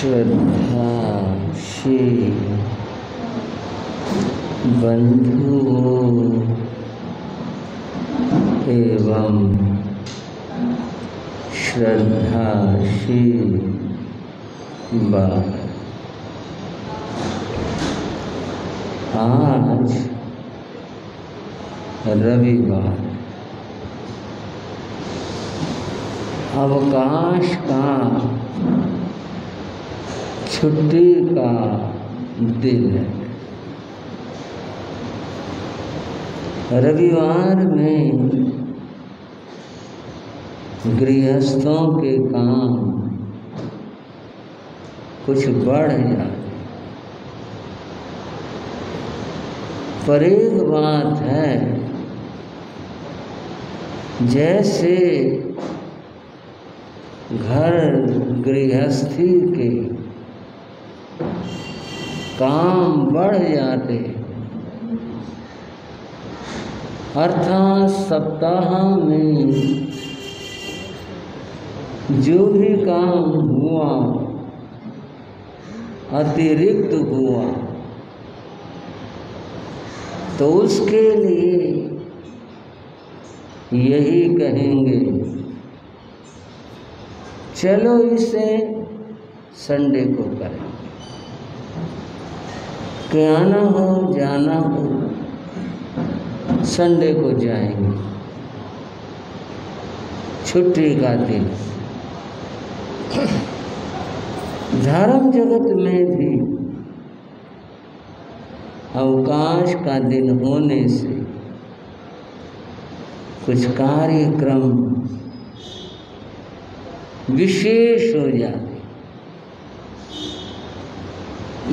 श्रद्धाशील बंधुओं एवं श्रद्धाशील बाल, आज रविवार अवकाश का छुट्टी का दिन है। रविवार में गृहस्थों के काम कुछ बढ़ जाते, पर एक बात है, जैसे घर गृहस्थी के काम बढ़ जाते, अर्थात सप्ताह में जो भी काम हुआ अतिरिक्त हुआ तो उसके लिए यही कहेंगे, चलो इसे संडे को करें, कि आना हो जाना हो संडे को जाएंगे, छुट्टी का दिन। धर्म जगत में भी अवकाश का दिन होने से कुछ कार्यक्रम विशेष हो जाते,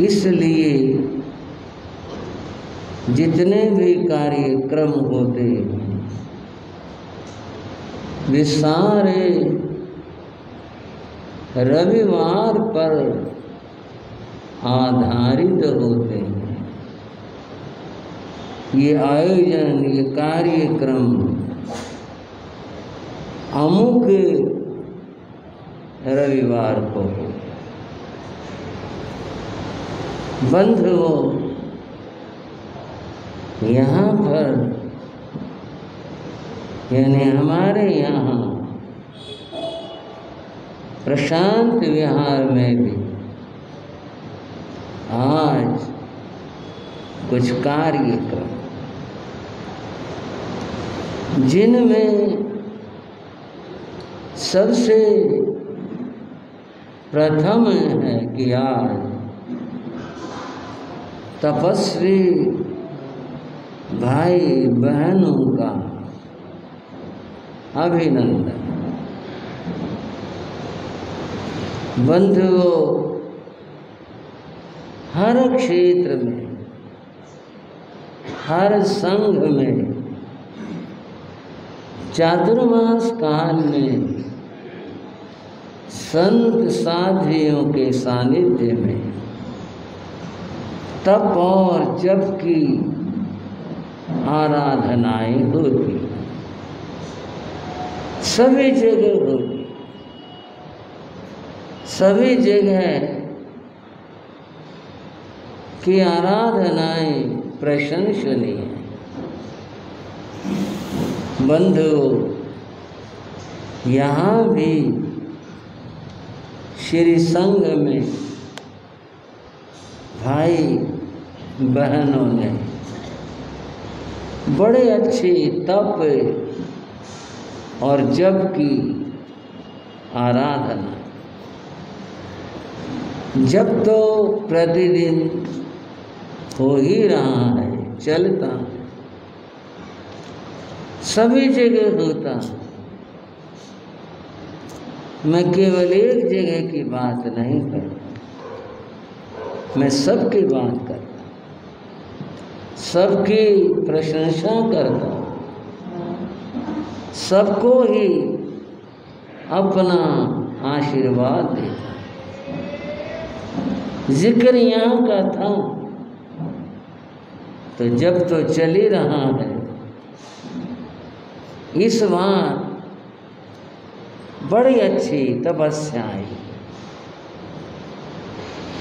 इसलिए जितने भी कार्यक्रम होते वे सारे रविवार पर आधारित होते हैं। ये आयोजन, ये कार्यक्रम अमुक रविवार को बंधुओं, यहाँ पर यानी हमारे यहाँ प्रशांत विहार में भी आज कुछ कार्यक्रम, जिनमें सबसे प्रथम है कि आज तपस्वी भाई बहनों का अभिनंदन। बंधुओं, हर क्षेत्र में, हर संघ में चातुर्मास काल में संत साधियों के सानिध्य में तप और जप की आराधनाएं होती, सभी जगह होती, सभी जगह की आराधनाएं प्रशंसनीय है। बंधुओं, यहाँ भी श्री संघ में भाई बहनों ने बड़े अच्छे तप और जप की आराधना, जब तो प्रतिदिन हो ही रहा है, चलता, सभी जगह होता। मैं केवल एक जगह की बात नहीं करता, मैं सबकी बात करता, सबकी प्रशंसा करता, सबको ही अपना आशीर्वाद देता। जिक्र यहाँ का था तो जब तो चल ही रहा है, इस बार बड़ी अच्छी तपस्याएं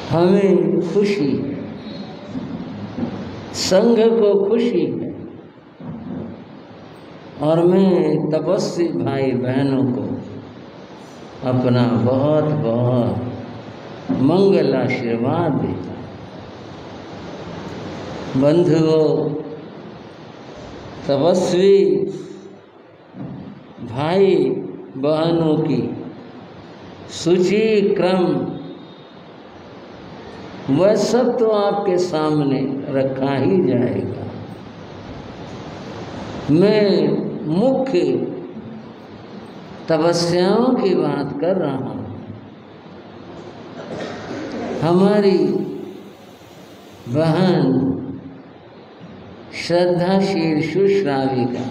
हमें खुशी है, संघ को खुशी है, और मैं तपस्वी भाई बहनों को अपना बहुत बहुत मंगल आशीर्वाद देता हूँ। बंधुओं, तपस्वी भाई बहनों की सूची क्रम वह सब तो आपके सामने रखा ही जाएगा। मैं मुख्य तपस्याओं की बात कर रहा हूँ। हमारी बहन श्रद्धाशील सुश्राविका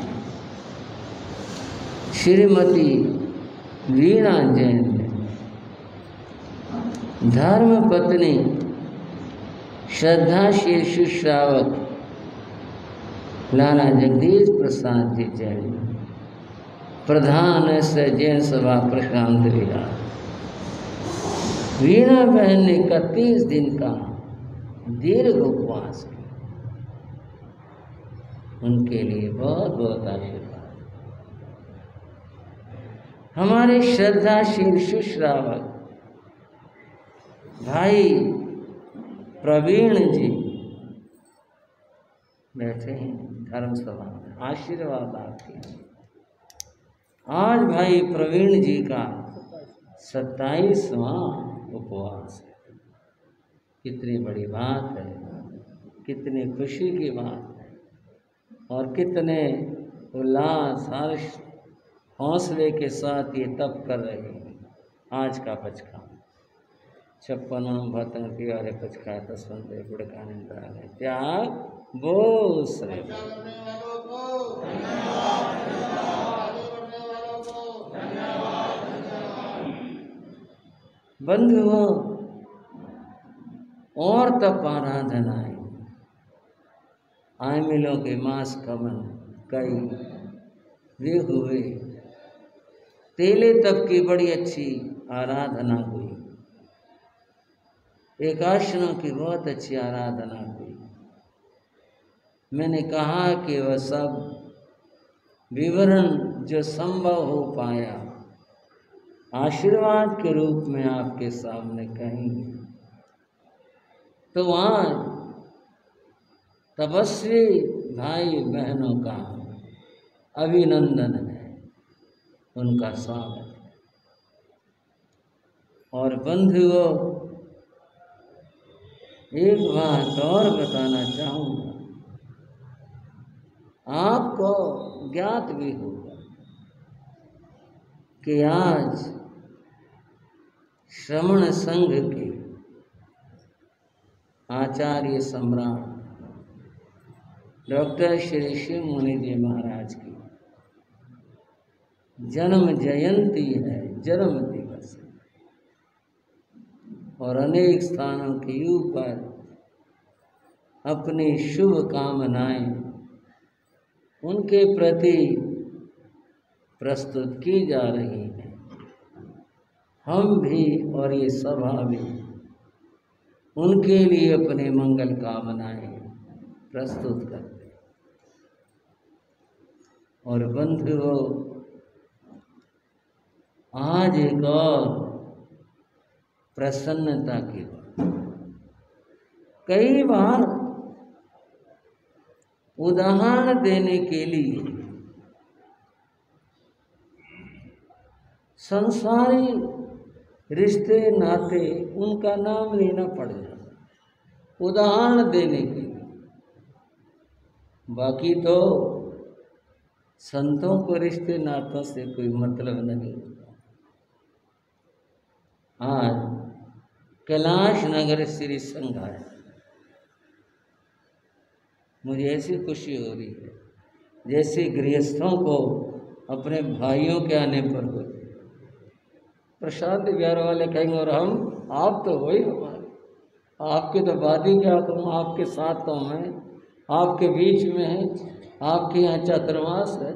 श्रीमती वीणा जैन, धर्म पत्नी श्रद्धाशील सुश्रावक लाला जगदीश प्रसाद जी जैन, प्रधान से जैन सभा प्रशांत विहार। वीणा बहन ने 31 दिन का दीर्घ उपवास किया। उनके लिए बहुत बहुत आशीर्वाद। हमारे श्रद्धाशील सुश्रावक भाई प्रवीण जी बैठे हैं धर्म सभा में, आशीर्वाद आपके। आज भाई प्रवीण जी का 27वां उपवास है। कितनी बड़ी बात है, कितनी खुशी की बात है, और कितने उल्लास हर्ष हौसले के साथ ये तप कर रहे हैं। आज का पचका 56 भतन की वाले पचका तस्वंदे गुड़का निंदा है त्याग बोस रे। बंधुओं, और तप आराधनाएं आय मिलों के मास कमन कई वे हुए। तेले तप की बड़ी अच्छी आराधना हुई, एकादशियों की बहुत अच्छी आराधना हुई। मैंने कहा कि वह सब विवरण जो संभव हो पाया आशीर्वाद के रूप में आपके सामने कहेंगे। तो आज तपस्वी भाई बहनों का अभिनंदन है, उनका स्वागत है। और बंधुओं, एक बात और बताना चाहूँगा, आपको ज्ञात भी होगा कि आज श्रमण संघ के आचार्य सम्राट डॉक्टर श्री शिव मुनि जी महाराज की जन्म जयंती है, जन्म दिवस है। और अनेक स्थानों के ऊपर अपनी शुभ कामनाएं उनके प्रति प्रस्तुत की जा रही हैं। हम भी और ये सभा भी उनके लिए अपने मंगल कामनाएं प्रस्तुत करते हैं। और बंधुओं, आज एक और प्रसन्नता की बात, कई बार उदाहरण देने के लिए संसारी रिश्ते नाते उनका नाम लेना पड़ जाता, उदाहरण देने के लिए। बाकी तो संतों को रिश्ते नातों से कोई मतलब नहीं होता। आज कैलाश नगर श्री संघ है, मुझे ऐसी खुशी हो रही है जैसे गृहस्थों को अपने भाइयों के आने पर होती। प्रशांत विहार वाले कहेंगे और हम, आप तो वही हमारे, आपके तो वादी क्या कहूँ, आपके साथ तो मैं, आपके बीच में है, आपके यहाँ चातुर्मास है,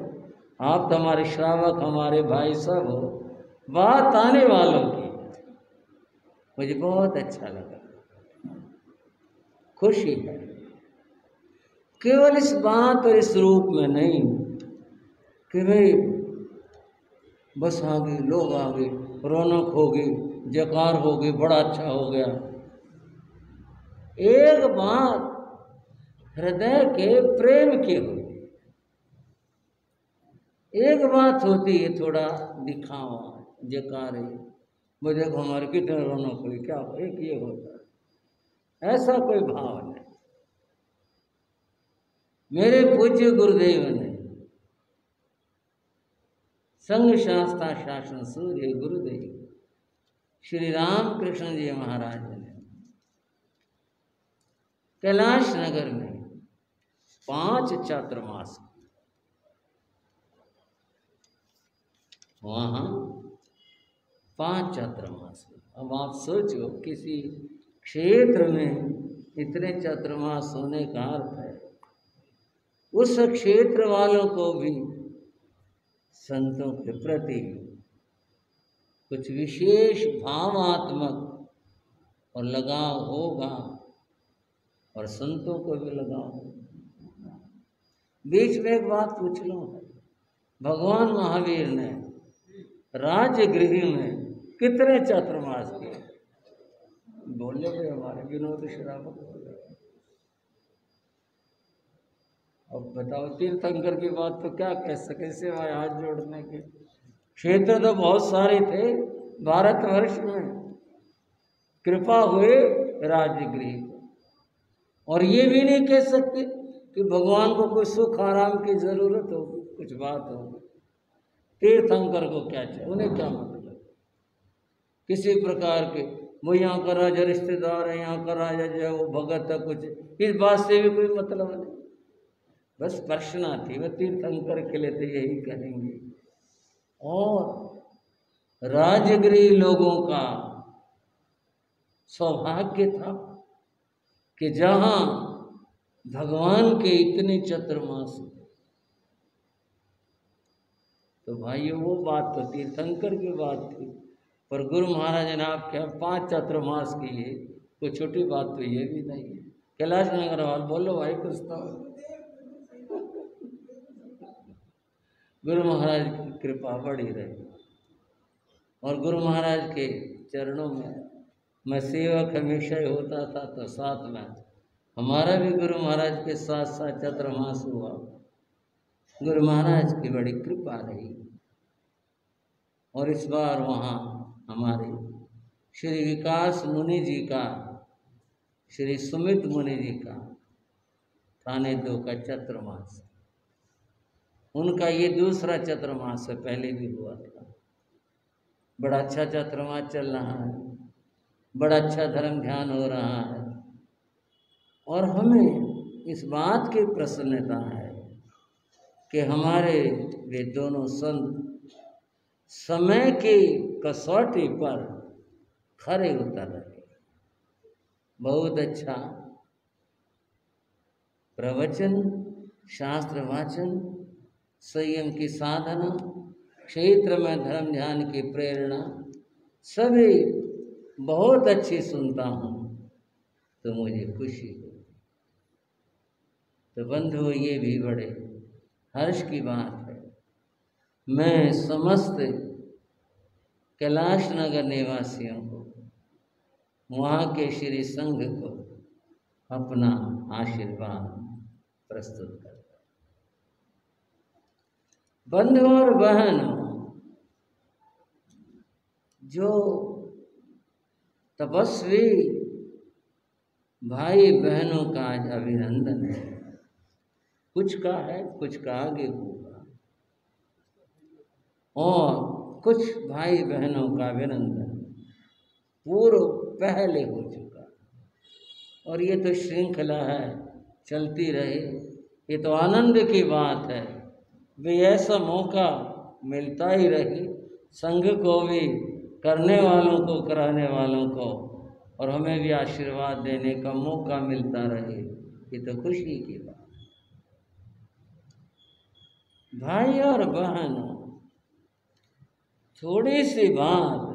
आप तो हमारे श्रावक, हमारे भाई सब हो। बात आने वालों की मुझे बहुत अच्छा लगा। खुशी है। केवल इस बात और इस रूप में नहीं कि भाई बस आ गए, लोग आ गए, रौनक होगी, जयकार होगी, बड़ा अच्छा हो गया। एक बात हृदय के प्रेम की होती, एक बात होती है थोड़ा दिखावा, जयकार है, वो देखो हमारे कितने रौनक हुई, क्या एक ये होता है, ऐसा कोई भाव नहीं। मेरे पूज्य गुरुदेव ने संघ शास्त्रा शासन सूर्य गुरुदेव श्री रामकृष्ण जी महाराज ने कैलाश नगर में 5 चातुर्मास वहाँ 5 चातुर्मास। अब आप सोचो किसी क्षेत्र में इतने चातुर्मास होने का अर्थ है उस क्षेत्र वालों को भी संतों के प्रति कुछ विशेष भावात्मक और लगाव होगा और संतों को भी लगाव होगा। बीच में एक बात पूछ लो, भगवान महावीर ने राजगृह में कितने चातुर्मास किए? बोले भाई हमारे विनोद शरावत हो गए। अब बताओ, तीर्थंकर की बात तो क्या कह सके सिवाय हाथ जोड़ने के। क्षेत्र तो बहुत सारे थे भारतवर्ष में, कृपा हुए राजगृह को। और ये भी नहीं कह सकते कि भगवान को कोई सुख आराम की जरूरत होगी, कुछ बात होगी। तीर्थंकर को क्या चाहिए, उन्हें क्या मतलब किसी प्रकार के वो यहाँ का राजा रिश्तेदार है, यहाँ का राजा जो है वो भगत है, कुछ इस बात से भी कोई मतलब नहीं। बस प्रश्न थी वह तीर्थंकर के लिए तो यही करेंगे। और राजगृह लोगों का सौभाग्य था कि जहाँ भगवान के इतने चातुर्मास, तो भाइयों वो बात तो तीर्थंकर की बात थी, पर गुरु महाराज ने आपके 5 चातुर्मास किए, कोई छोटी बात तो ये भी नहीं है। कैलाश नगर वाल बोलो भाई कुछ तो। गुरु महाराज की कृपा बढ़ी रही और गुरु महाराज के चरणों में मैं सेवक हमेशा ही होता था, तो साथ में हमारा भी गुरु महाराज के साथ साथ चातुर्मास हुआ। गुरु महाराज की बड़ी कृपा रही और इस बार वहाँ हमारे श्री विकास मुनि जी का, श्री सुमित मुनि जी का थाने 2 का चातुर्मास, उनका ये दूसरा चातुर्मास है, पहले भी हुआ था। बड़ा अच्छा चातुर्मास चल रहा है, बड़ा अच्छा धर्म ध्यान हो रहा है और हमें इस बात की प्रसन्नता है कि हमारे वे दोनों संत समय की कसौटी पर खरे उतर रहे। बहुत अच्छा प्रवचन, शास्त्र वाचन, संयम की साधना, क्षेत्र में धर्म ध्यान की प्रेरणा, सभी बहुत अच्छी सुनता हूँ तो मुझे खुशी होती। तो बंधुओं, ये भी बड़े हर्ष की बात है। मैं समस्त कैलाश नगर निवासियों को, वहाँ के श्री संघ को अपना आशीर्वाद प्रस्तुत करता हूँ। बंधुओं और बहनों, जो तपस्वी भाई बहनों का आज अभिनंदन है, कुछ का है, कुछ का आगे होगा, और कुछ भाई बहनों का अभिनंदन पूर्व पहले हो चुका और ये तो श्रृंखला है, चलती रहे। ये तो आनंद की बात है, भी ऐसा मौका मिलता ही रहे संघ को भी, करने वालों को, कराने वालों को, और हमें भी आशीर्वाद देने का मौका मिलता रहे। ये तो खुशी की बात। भाई और बहनों, थोड़ी सी बात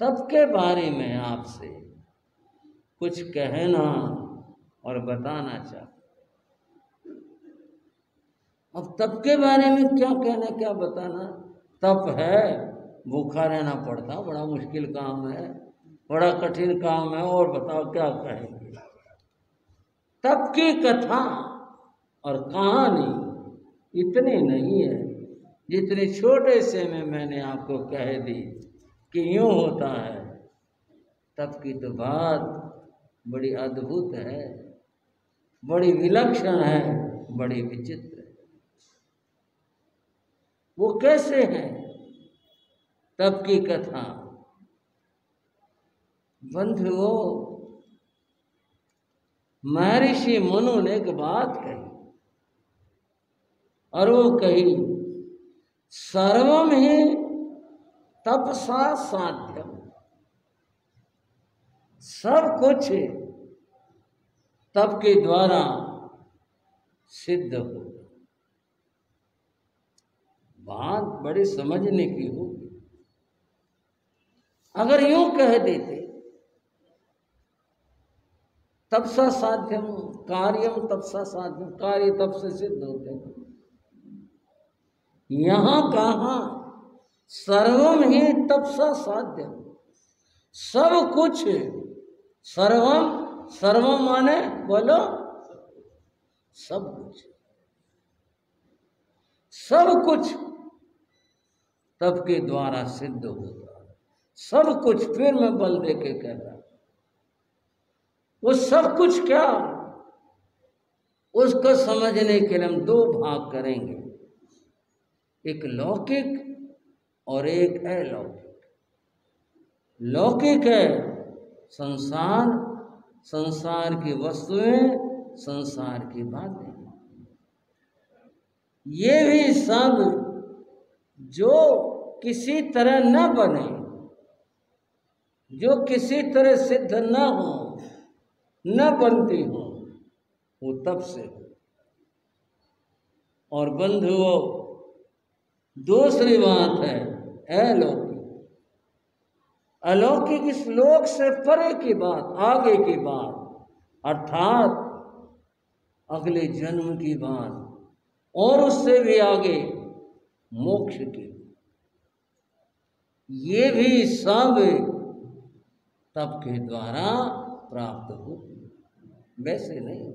तप के बारे में आपसे कुछ कहना और बताना चाहता। अब तप के बारे में क्या कहना क्या बताना। तप है, भूखा रहना पड़ता, बड़ा मुश्किल काम है, बड़ा कठिन काम है, और बताओ क्या कहेंगे। तप की कथा और कहानी इतनी नहीं है जितने छोटे से में मैंने आपको कह दी कि यूं होता है। तप की तो बात बड़ी अद्भुत है, बड़ी विलक्षण है, बड़ी विचित्र है। वो कैसे है तप की कथा। बंधुओं, महर्षि मनु ने एक बात कही, और वो कही, सर्वम ही तपसा साध्यम। सब कुछ तप के द्वारा सिद्ध होगा। बात बड़ी समझने की होगी। अगर यूं कह देते तपसा साध्यम कार्यम तपसा साध्यम, कार्य तप से सिद्ध होते, यहां कहा सर्वम ही तपसा साध्यम। सब कुछ, सर्वम, सर्वम माने बोलो सब कुछ, सब कुछ तप के द्वारा सिद्ध होता है। सब कुछ, फिर मैं बल दे के कह रहा, वो सब कुछ क्या, उसको समझने के लिए हम दो भाग करेंगे, एक लौकिक और एक अलौकिक। लौकिक है संसार, संसार की वस्तुएं, संसार की बातें, ये भी सब जो किसी तरह न बने, जो किसी तरह सिद्ध न हो, न बनती हो, वो तप से हो। और बंधुओं, दूसरी बात है अलौकिक। अलौकिक इस लोक से परे की बात, आगे की बात, अर्थात अगले जन्म की बात, और उससे भी आगे मोक्ष की। ये भी सब तप के द्वारा प्राप्त हो, वैसे नहीं।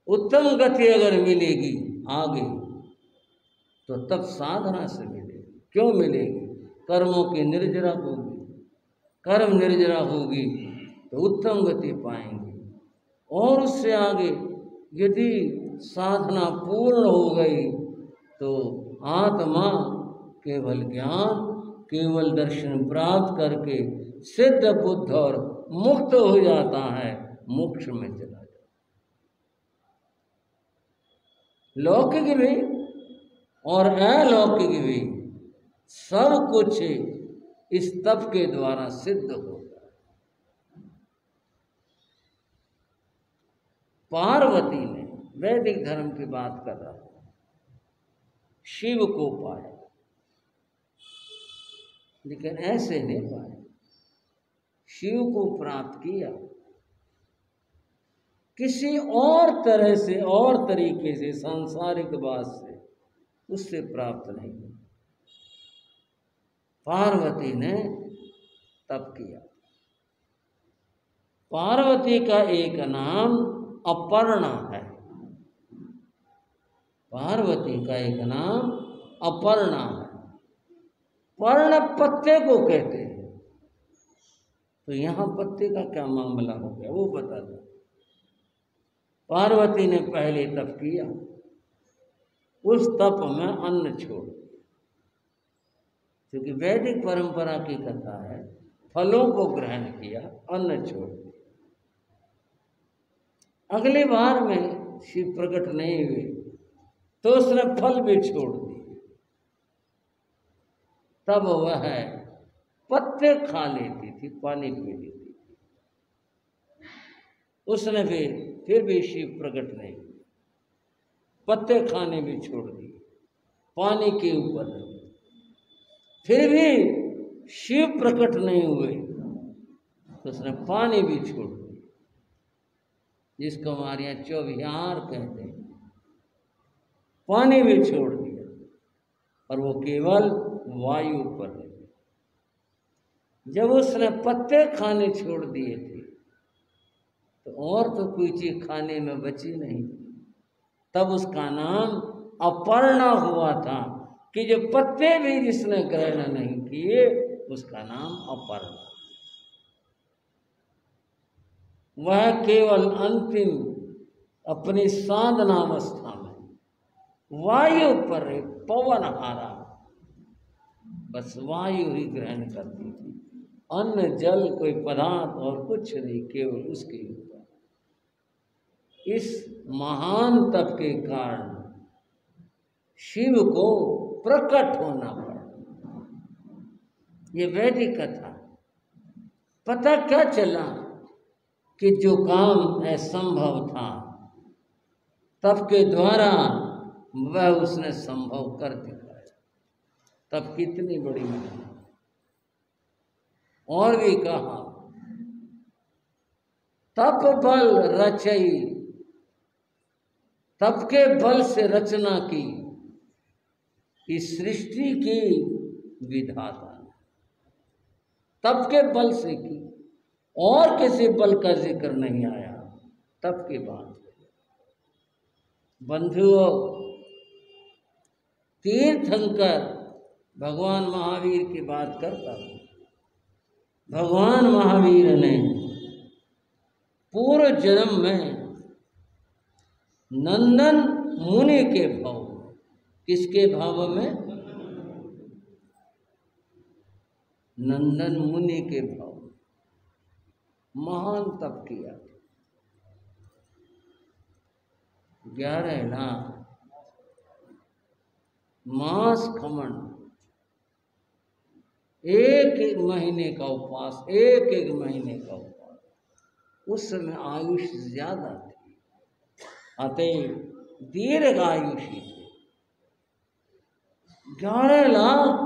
उत्तम गति अगर मिलेगी आगे तो तप साधना से मिलेगी। क्यों मिलेगी? कर्मों की निर्जरा होगी, कर्म निर्जरा होगी तो उत्तम गति पाएंगे। और उससे आगे यदि साधना पूर्ण हो गई तो आत्मा केवल ज्ञान, केवल दर्शन प्राप्त करके सिद्ध बुद्ध और मुक्त हो जाता है, मोक्ष में चला जाता। लौकिक भी और अलौकिक भी सब कुछ इस तप के द्वारा सिद्ध होता है। पार्वती ने, वैदिक धर्म की बात कर रहा हूं, शिव को पाया, लेकिन ऐसे नहीं पाया। शिव को प्राप्त किया किसी और तरह से, और तरीके से, सांसारिक बात से, उससे प्राप्त नहीं। पार्वती ने तप किया। पार्वती का एक नाम अपर्णा है। पार्वती का एक नाम अपर्णा है। पर्ण पत्ते को कहते हैं। तो यहां पत्ते का क्या मामला हो गया वो बता दो। पार्वती ने पहले तप किया, उस तप में अन्न छोड़, क्योंकि वैदिक परंपरा की कथा है, फलों को ग्रहण किया, अन्न छोड़ दिया। अगली बार में शिव प्रकट नहीं हुए तो उसने फल भी छोड़ दिए। तब वह पत्ते खा लेती थी, पानी पी लेती थी। उसने फिर भी शिव प्रकट नहीं हुए, पत्ते खाने भी छोड़ दिए, पानी के ऊपर रहे, फिर भी शिव प्रकट नहीं हुए। तो उसने पानी भी छोड़ दिया, जिसको हमारे यहाँ चौविहार कहते हैं। पानी भी छोड़ दिया और वो केवल वायु पर रह गया। जब उसने पत्ते खाने छोड़ दिए थे तो और तो कोई चीज खाने में बची नहीं, तब उसका नाम अपर्णा हुआ था कि जो पत्ते भी जिसने ग्रहण नहीं किए उसका नाम अपर्णा। वह केवल अंतिम अपनी साधनावस्था में वायु पर पवन हारा, बस वायु ही ग्रहण करती थी, अन्न जल कोई पदार्थ और कुछ नहीं, केवल उसके ऊपर। इस महान तप के कारण शिव को प्रकट होना पड़ा। ये वैदिक कथा। पता क्या चला कि जो काम असंभव था तप के द्वारा वह उसने संभव कर दिखाया। तब कितनी बड़ी महिमा। और भी कहा, तप बल रचई, तप के बल से रचना की इस सृष्टि की विधाता ने, तप के बल से की, और किसी बल का जिक्र नहीं आया तप के बाद। बंधुओं, तीर्थंकर भगवान महावीर की बात करता हूँ। भगवान महावीर ने पूर्व जन्म में नंदन मुनि के भाव में, किसके भाव में? नंदन मुनि के भाव में महान तप किया। 11 लाख मास खमन, एक एक महीने का उपवास, एक एक महीने का उपवास। उस समय आयुष ज्यादा थी, अतः दीर्घ आयुषी थे। 11 लाख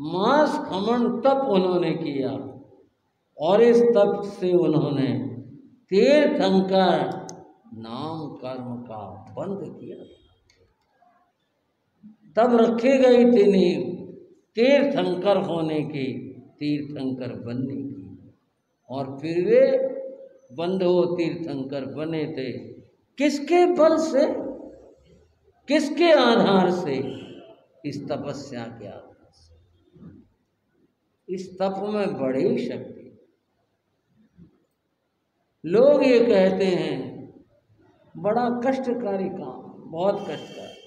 मास खमन तप उन्होंने किया और इस तप से उन्होंने तीर्थंकर नाम कर्म का बंध किया। तब रखी गई थी नींव तीर्थंकर होने की, तीर्थंकर बनने की। और फिर वे बंधु तीर्थंकर बने थे। किसके बल से, किसके आधार से? इस तपस्या के आधार से। इस तप में बड़ी शक्ति। लोग ये कहते हैं बड़ा कष्टकारी काम, बहुत कष्टकारी।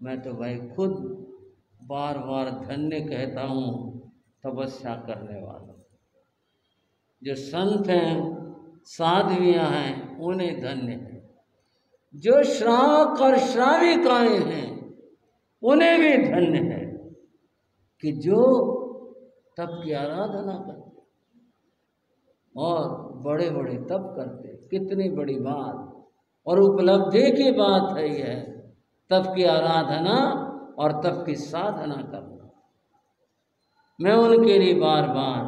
मैं तो भाई खुद बार बार धन्य कहता हूँ तपस्या करने वालों। जो संत हैं, साध्वियाँ हैं, उन्हें धन्य है। जो श्रावक और श्राविकाएं हैं उन्हें भी धन्य है कि जो तप की आराधना करते और बड़े बड़े तप करते। कितनी बड़ी बात और उपलब्धि की बात है यह, तप की आराधना और तप की साधना करना। मैं उनके लिए बार बार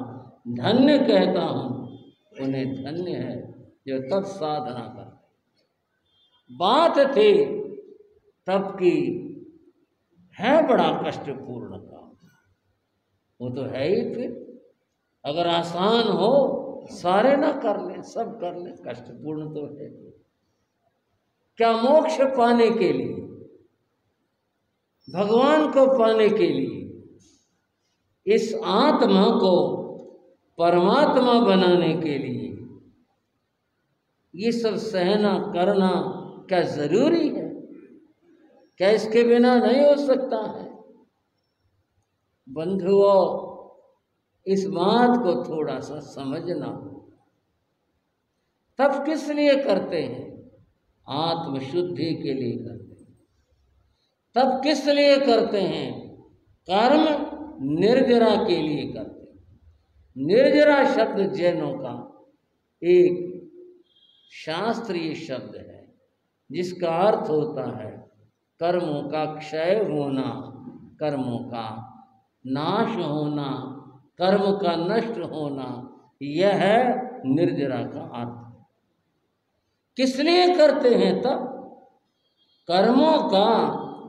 धन्य कहता हूँ, उन्हें धन्य है जो तप साधना करते। बात थी तप की, है बड़ा कष्टपूर्ण काम, वो तो है ही। फिर अगर आसान हो सारे ना कर लें, सब कर लें, कष्टपूर्ण तो है। क्या मोक्ष पाने के लिए, भगवान को पाने के लिए, इस आत्मा को परमात्मा बनाने के लिए ये सब सहना करना क्या जरूरी है? क्या इसके बिना नहीं हो सकता है? बंधुओं, इस बात को थोड़ा सा समझना। तप किस लिए करते हैं? आत्मशुद्धि के लिए करते हैं। तप किस लिए करते हैं? कर्म निर्जरा के लिए करते हैं। निर्जरा शब्द जैनों का एक शास्त्रीय शब्द है जिसका अर्थ होता है कर्मों का क्षय होना, कर्मों का नाश होना, कर्म का नष्ट होना, यह है निर्जरा का अर्थ। किस लिए करते हैं? तब कर्मों का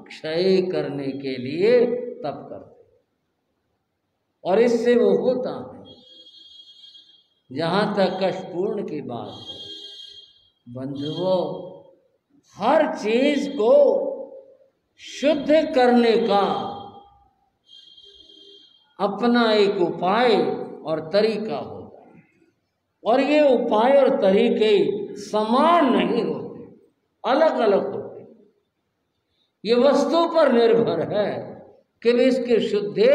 क्षय करने के लिए तब करते हैं, और इससे वो होता है। जहाँ तक कष्टपूर्ण की बात है बंधुओं, हर चीज को शुद्ध करने का अपना एक उपाय और तरीका होता है, और ये उपाय और तरीके समान नहीं होते, अलग अलग होते। ये वस्तु पर निर्भर है कि इसके शुद्धि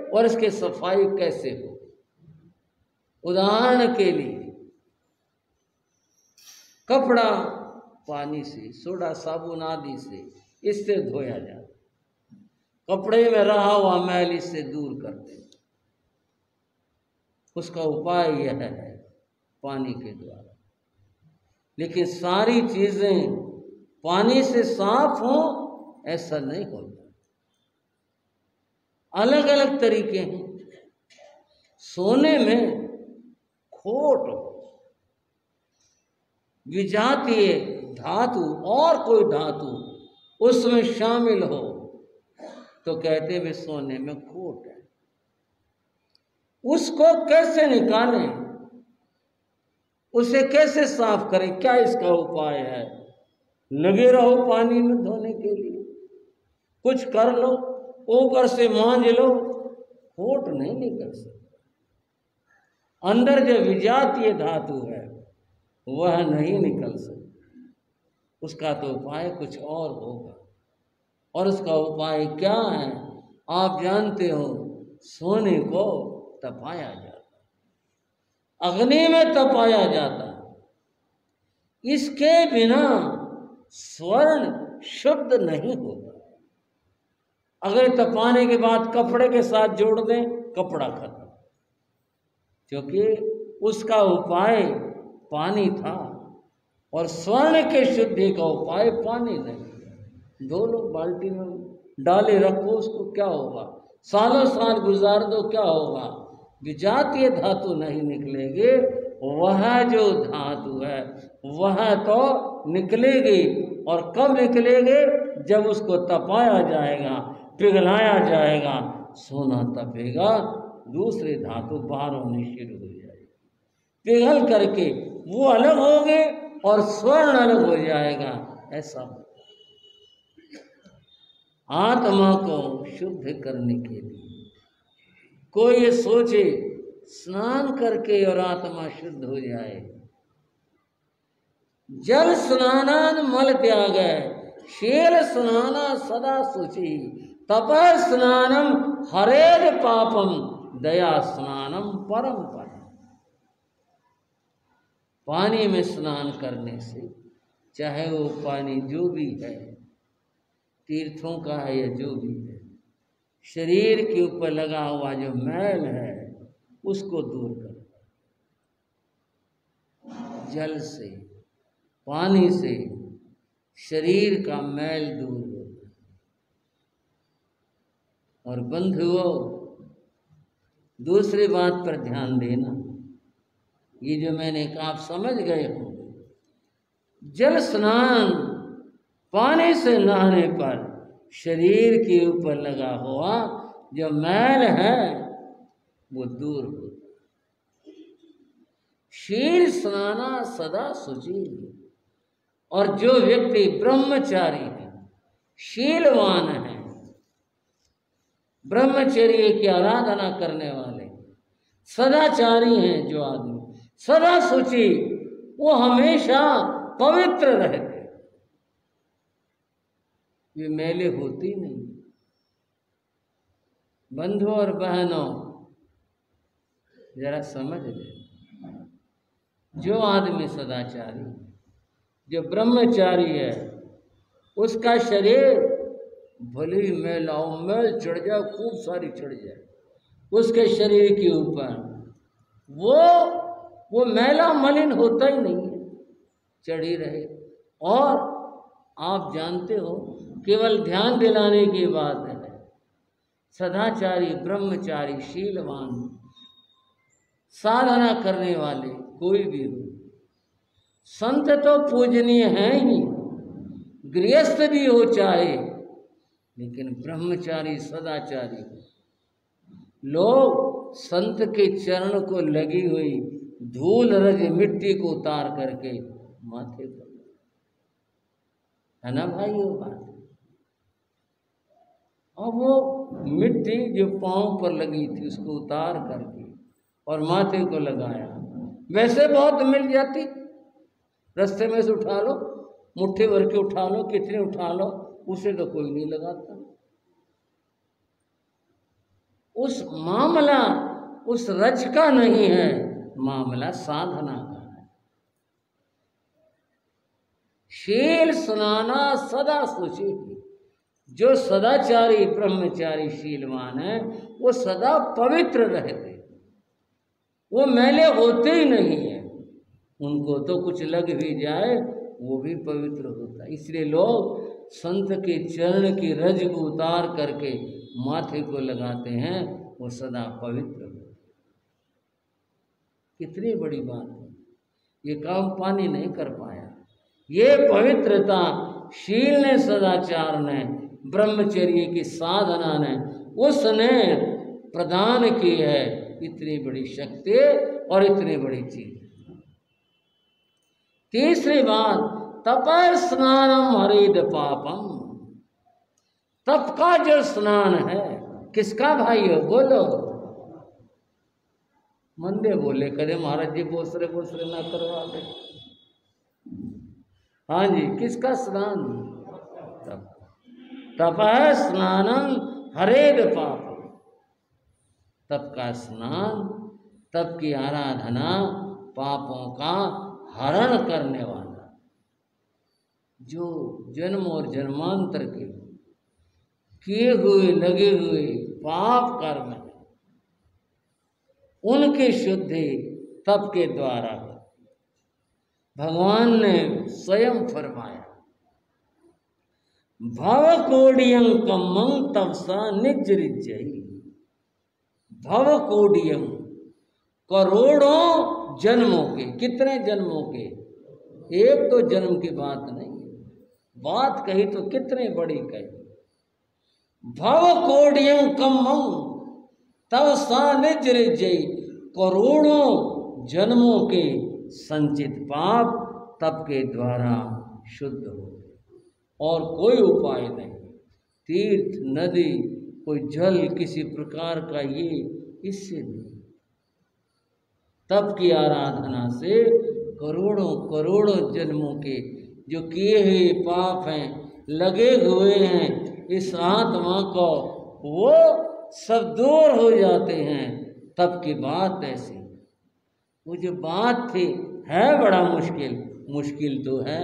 और इसके सफाई कैसे हो। उदाहरण के लिए कपड़ा पानी से, सोडा साबुन आदि से इससे धोया जाता, कपड़े में रहा हुआ मैल इससे दूर करते, उसका उपाय यह है पानी के द्वारा। लेकिन सारी चीजें पानी से साफ हो ऐसा नहीं होता, अलग अलग तरीके हैं। सोने में खोट हो, विजातीय धातु और कोई धातु उसमें शामिल हो तो कहते वे सोने में खोट है। उसको कैसे निकालें, उसे कैसे साफ करें, क्या इसका उपाय है? लगे रहो पानी में धोने के लिए, कुछ कर लो, ऊपर से मांझ लो, खोट नहीं निकल सकता। अंदर जो विजातीय धातु है वह नहीं निकल सकती, उसका तो उपाय कुछ और होगा। और उसका उपाय क्या है? आप जानते हो, सोने को तपाया जाता, अग्नि में तपाया जाता। इसके बिना स्वर्ण शुद्ध नहीं होता। अगर तपाने के बाद कपड़े के साथ जोड़ दें, कपड़ा खत्म, क्योंकि उसका उपाय पानी था और स्वर्ण के शुद्धि का उपाय पानी नहीं। दो लोग बाल्टी में डाले रखो, उसको क्या होगा? सालों साल गुजार दो, क्या होगा? विजातीय धातु नहीं निकलेगी। वह जो धातु है वह तो निकलेगी, और कब निकलेगी? जब उसको तपाया जाएगा, पिघलाया जाएगा, सोना तपेगा, दूसरे धातु बाहर होने शुरू हो जाएगी, पिघल करके वो अलग होंगे और स्वर्ण अलग हो जाएगा। ऐसा आत्मा को शुद्ध करने के लिए कोई ये सोचे स्नान करके और आत्मा शुद्ध हो जाए। जल स्नानान मल त्याग, शील स्नाना सदा शुचि, तप स्नानम हरेद पापम, दया स्नानम परम परम। पानी में स्नान करने से, चाहे वो पानी जो भी है, तीर्थों का है या जो भी है, शरीर के ऊपर लगा हुआ जो मैल है उसको दूर करता है। जल से, पानी से शरीर का मैल दूर होता है। और बंधुओं, दूसरी बात पर ध्यान देना, ये जो मैंने कहा आप समझ गए हो। जल स्नान, पानी से नहाने पर शरीर के ऊपर लगा हुआ जो मैल है वो दूर होता। शील स्नाना सदा शुचि, और जो व्यक्ति ब्रह्मचारी है, शीलवान है, ब्रह्मचर्य की आराधना करने वाले, सदाचारी हैं जो आदमी, सदा शुचि, वो हमेशा पवित्र रहते, वे मेले होती नहीं। बंधुओं और बहनों, जरा समझ ले, जो आदमी सदाचारी, जो ब्रह्मचारी है, उसका शरीर भले ही मैल चढ़ जाए, खूब सारी चढ़ जाए उसके शरीर के ऊपर, वो मैला मलिन होता ही नहीं है, चढ़ी रहे। और आप जानते हो, केवल ध्यान दिलाने की बात है, सदाचारी, ब्रह्मचारी, शीलवान साधना करने वाले कोई भी हो, संत तो पूजनीय हैं ही, गृहस्थ भी हो चाहे, लेकिन ब्रह्मचारी सदाचारी हो। लोग संत के चरण को लगी हुई धूल रज मिट्टी को उतार करके माथे पर, है ना भाई वो बात। और वो मिट्टी जो पांव पर लगी थी उसको उतार करके और माथे को लगाया। वैसे बहुत मिल जाती, रास्ते में से उठा लो, मुट्ठी भर के उठा लो, कितने उठा लो, उसे तो कोई नहीं लगाता। उस मामला उस रज का नहीं है, मामला साधना का है। शील सुनाना सदा सुची, जो सदाचारी ब्रह्मचारी शीलवान है वो सदा पवित्र रहते, वो मैले होते ही नहीं है। उनको तो कुछ लग भी जाए वो भी पवित्र होता है। इसलिए लोग संत के चरण की रज को उतार करके माथे को लगाते हैं, वो सदा पवित्र होते। कितनी बड़ी बात है। ये काम पानी नहीं कर पाया, ये पवित्रता शील ने, सदाचार ने, ब्रह्मचर्य की साधना ने, उसने प्रदान की है। इतनी बड़ी शक्ति और इतनी बड़ी चीज। तीसरी बात, तपः स्नानम हरेद पापम। तप का जो स्नान है, किसका भाई हो, बोलो। मंदे बोले, कदे महाराज जी बोसरे ना करवा दे। हाँ जी, किसका स्नान? तप। तपः स्नानम हरेद पापम। तप का स्नान, तप की आराधना पापों का हरण करने वाला। जो जन्म और जन्मांतर के किए हुए लगे हुए पाप कर्म है, उनकी शुद्धि तप के द्वारा भगवान ने स्वयं फरमाया। भव कोडियं कम्मं तपसा निजरिजयी। भव कोडियं, करोड़ों जन्मों के। कितने जन्मों के? एक तो जन्म की बात नहीं, बात कही तो कितने बड़ी कही। भव कोडियं कम्मं तपसा निजरिजयी। करोड़ों जन्मों के संचित पाप तप के द्वारा शुद्ध हो, और कोई उपाय नहीं। तीर्थ, नदी, कोई जल, किसी प्रकार का ये इससे नहीं। तप की आराधना से करोड़ों करोड़ों जन्मों के जो किए हुए पाप हैं, लगे हुए हैं इस आत्मा को, वो सब दूर हो जाते हैं। तप की बात ऐसी, वो जो बात थी है बड़ा मुश्किल तो है,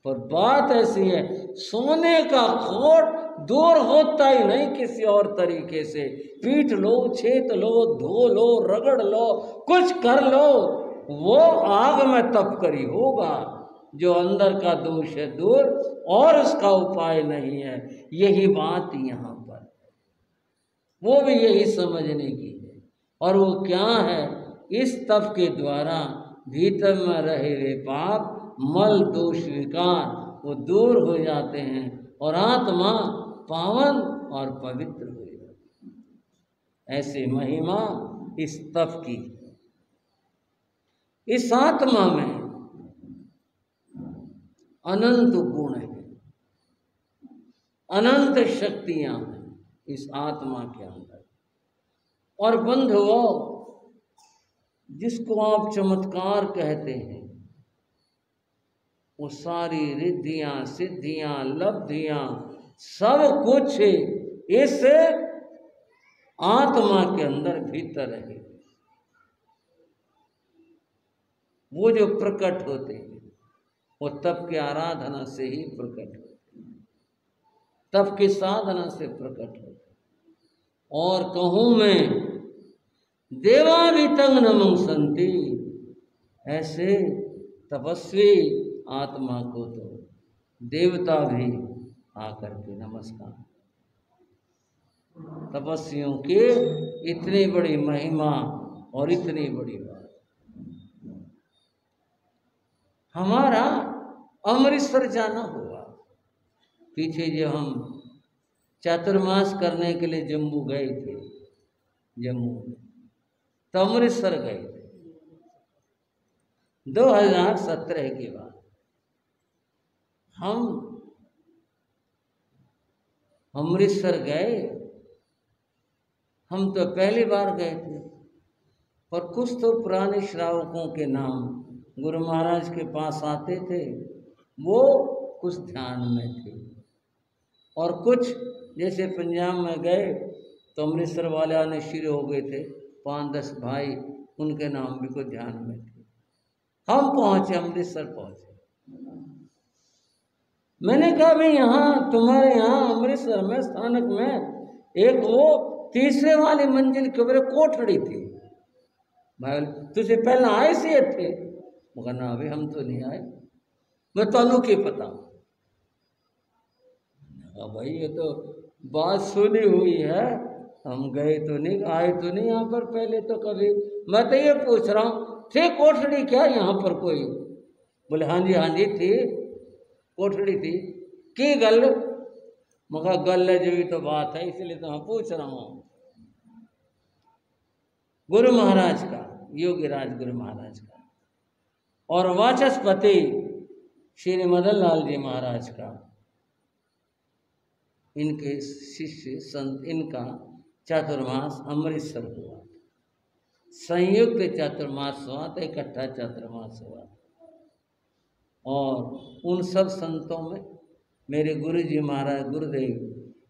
पर बात ऐसी है, सोने का खोट दूर होता ही नहीं किसी और तरीके से। पीट लो, छेद लो, धो लो, रगड़ लो, कुछ कर लो, वो आग में तप करी होगा। जो अंदर का दोष है दूर, और उसका उपाय नहीं है। यही बात यहाँ पर, वो भी यही समझने की है। और वो क्या है? इस तप के द्वारा भीतर में रहे हुए पाप, मल, दोष, विकार वो दूर हो जाते हैं और आत्मा पावन और पवित्र हो जाती है। ऐसे महिमा इस तप की। इस आत्मा में अनंत गुण है, अनंत शक्तियां हैं इस आत्मा के अंदर। और बंधुओं, जिसको आप चमत्कार कहते हैं, वो सारी रिद्धियां, सिद्धियां, लब्धियां, सब कुछ इस आत्मा के अंदर भीतर रहे। वो जो प्रकट होते हैं वो तप की आराधना से ही प्रकट होते हैं, तप की साधना से प्रकट होते हैं। और कहूं मैं, देवा भी तंग नमं संति। ऐसे तपस्वी आत्मा को तो देवता भी आकर के नमस्कार। तपस्वियों की इतनी बड़ी महिमा और इतनी बड़ी बात, हमारा अमृतसर जाना हुआ। पीछे जो हम चातुर्मास करने के लिए जम्मू गए थे, जम्मू तो अमृतसर गए थे 2017 के बाद। हम अमृतसर गए, हम तो पहली बार गए थे, पर कुछ तो पुराने श्रावकों के नाम गुरु महाराज के पास आते थे, वो कुछ ध्यान में थे, और कुछ जैसे पंजाब में गए तो अमृतसर वाले आने शुरू हो गए थे, 5-10 भाई, उनके नाम भी कुछ ध्यान में थे। हम पहुंचे, अमृतसर पहुंचे। मैंने कहा भाई यहाँ तुम्हारे यहाँ अमृतसर में स्थानक में एक वो तीसरे वाली मंजिल के ऊपर कोठड़ी थी, भाई तुझे पहले आए से थे? मगर ना अभी हम तो नहीं आए, मैं तो की पता। भाई ये तो बात सुनी हुई है, हम गए तो नहीं, आए तो नहीं यहाँ पर पहले तो कभी। मैं तो ये पूछ रहा हूँ, थे कोठड़ी क्या यहाँ पर कोई? बोले हाँ जी थी, कोठड़ी थी की गल? मगर गल जो भी तो बात है, इसलिए तो मैं पूछ रहा हूँ। गुरु महाराज का, योगीराज गुरु महाराज का, और वाचस्पति श्री मदन लाल जी महाराज का, इनके शिष्य संत, इनका चातुर्मास अमृतसर हुआ, संयुक्त चातुर्मास हुआ, तो इकट्ठा चातुर्मास हुआ। और उन सब संतों में मेरे गुरु जी महाराज गुरुदेव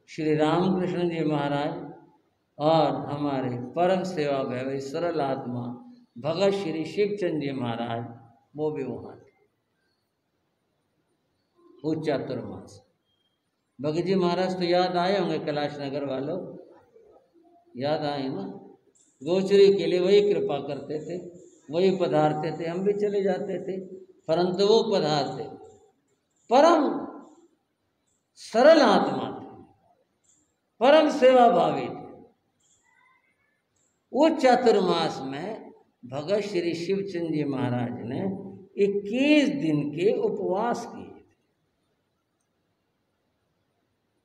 श्री रामकृष्ण जी महाराज और हमारे परम सेवा भैया सरल आत्मा भगत श्री शिवचंद जी महाराज, वो भी वहाँ थे उस चातुर्मास। भगत जी महाराज तो याद आए होंगे, कैलाश नगर वालों, याद आए ना? गोचरी के लिए वही कृपा करते थे, वही पधारते थे, हम भी चले जाते थे, परंतु वो पधारते। परम सरल आत्मा थे, परम सेवा भावी थे। उस चातुर्मास में भगत श्री शिवचंद जी महाराज ने 21 दिन के उपवास किए थे।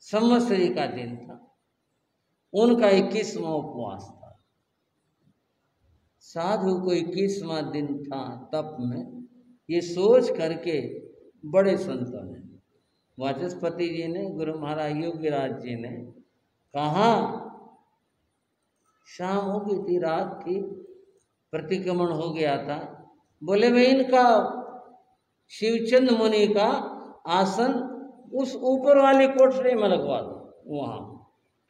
संवत्सरी का दिन था, उनका 21वां उपवास था। साधु को 21वां दिन था तप में, ये सोच करके बड़े संतों ने, वाचस्पति जी ने, गुरु महाराज योगीराज जी ने कहा, शाम हो गई थी, रात थी, प्रतिक्रमण हो गया था। बोले मैं इनका शिवचंद मुनि का आसन उस ऊपर वाली कोठरी में लगवा दो। वहाँ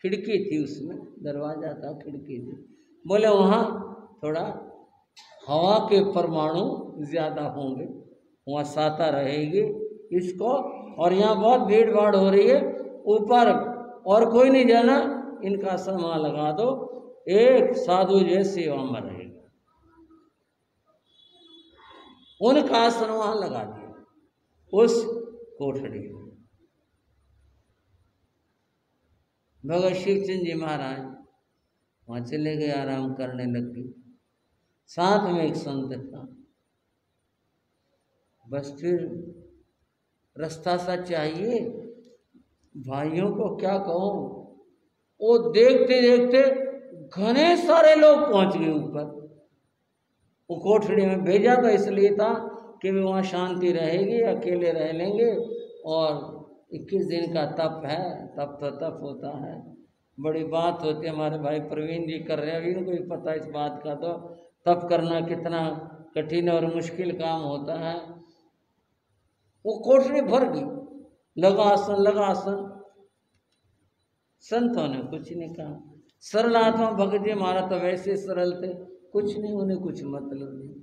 खिड़की थी, उसमें दरवाजा था, खिड़की थी। बोले वहाँ थोड़ा हवा के परमाणु ज़्यादा होंगे, वहाँ साता रहेगी इसको, और यहाँ बहुत भीड़ भाड़ हो रही है, ऊपर और कोई नहीं जाना, इनका आसन वहाँ लगा दो, एक साधु जो सेवा में रहेगा। उनका आसन वहाँ लगा दिया उस कोठड़ी में। भगत शिवचंद जी महाराज वहाँ चले गए, आराम करने लग गए। साथ में एक संत था, बस फिर रास्ता सा चाहिए, भाइयों को क्या कहूँ, वो देखते देखते घने सारे लोग पहुंच गए ऊपर। वो कोठड़ी में भेजा तो इसलिए था कि वे वहाँ शांति रहेगी, अकेले रह लेंगे, और 21 दिन का तप है, तप तो तप होता है, बड़ी बात होती है। हमारे भाई प्रवीण जी कर रहे हैं, अभी इनको भी पता है इस बात का, तो तप करना कितना कठिन और मुश्किल काम होता है। वो कोठरी भर गई, लगा आसन। संतों ने कुछ नहीं कहा। सरल आत्मा भगत जी महाराज तो वैसे सरल थे, कुछ नहीं, उन्हें कुछ मतलब नहीं।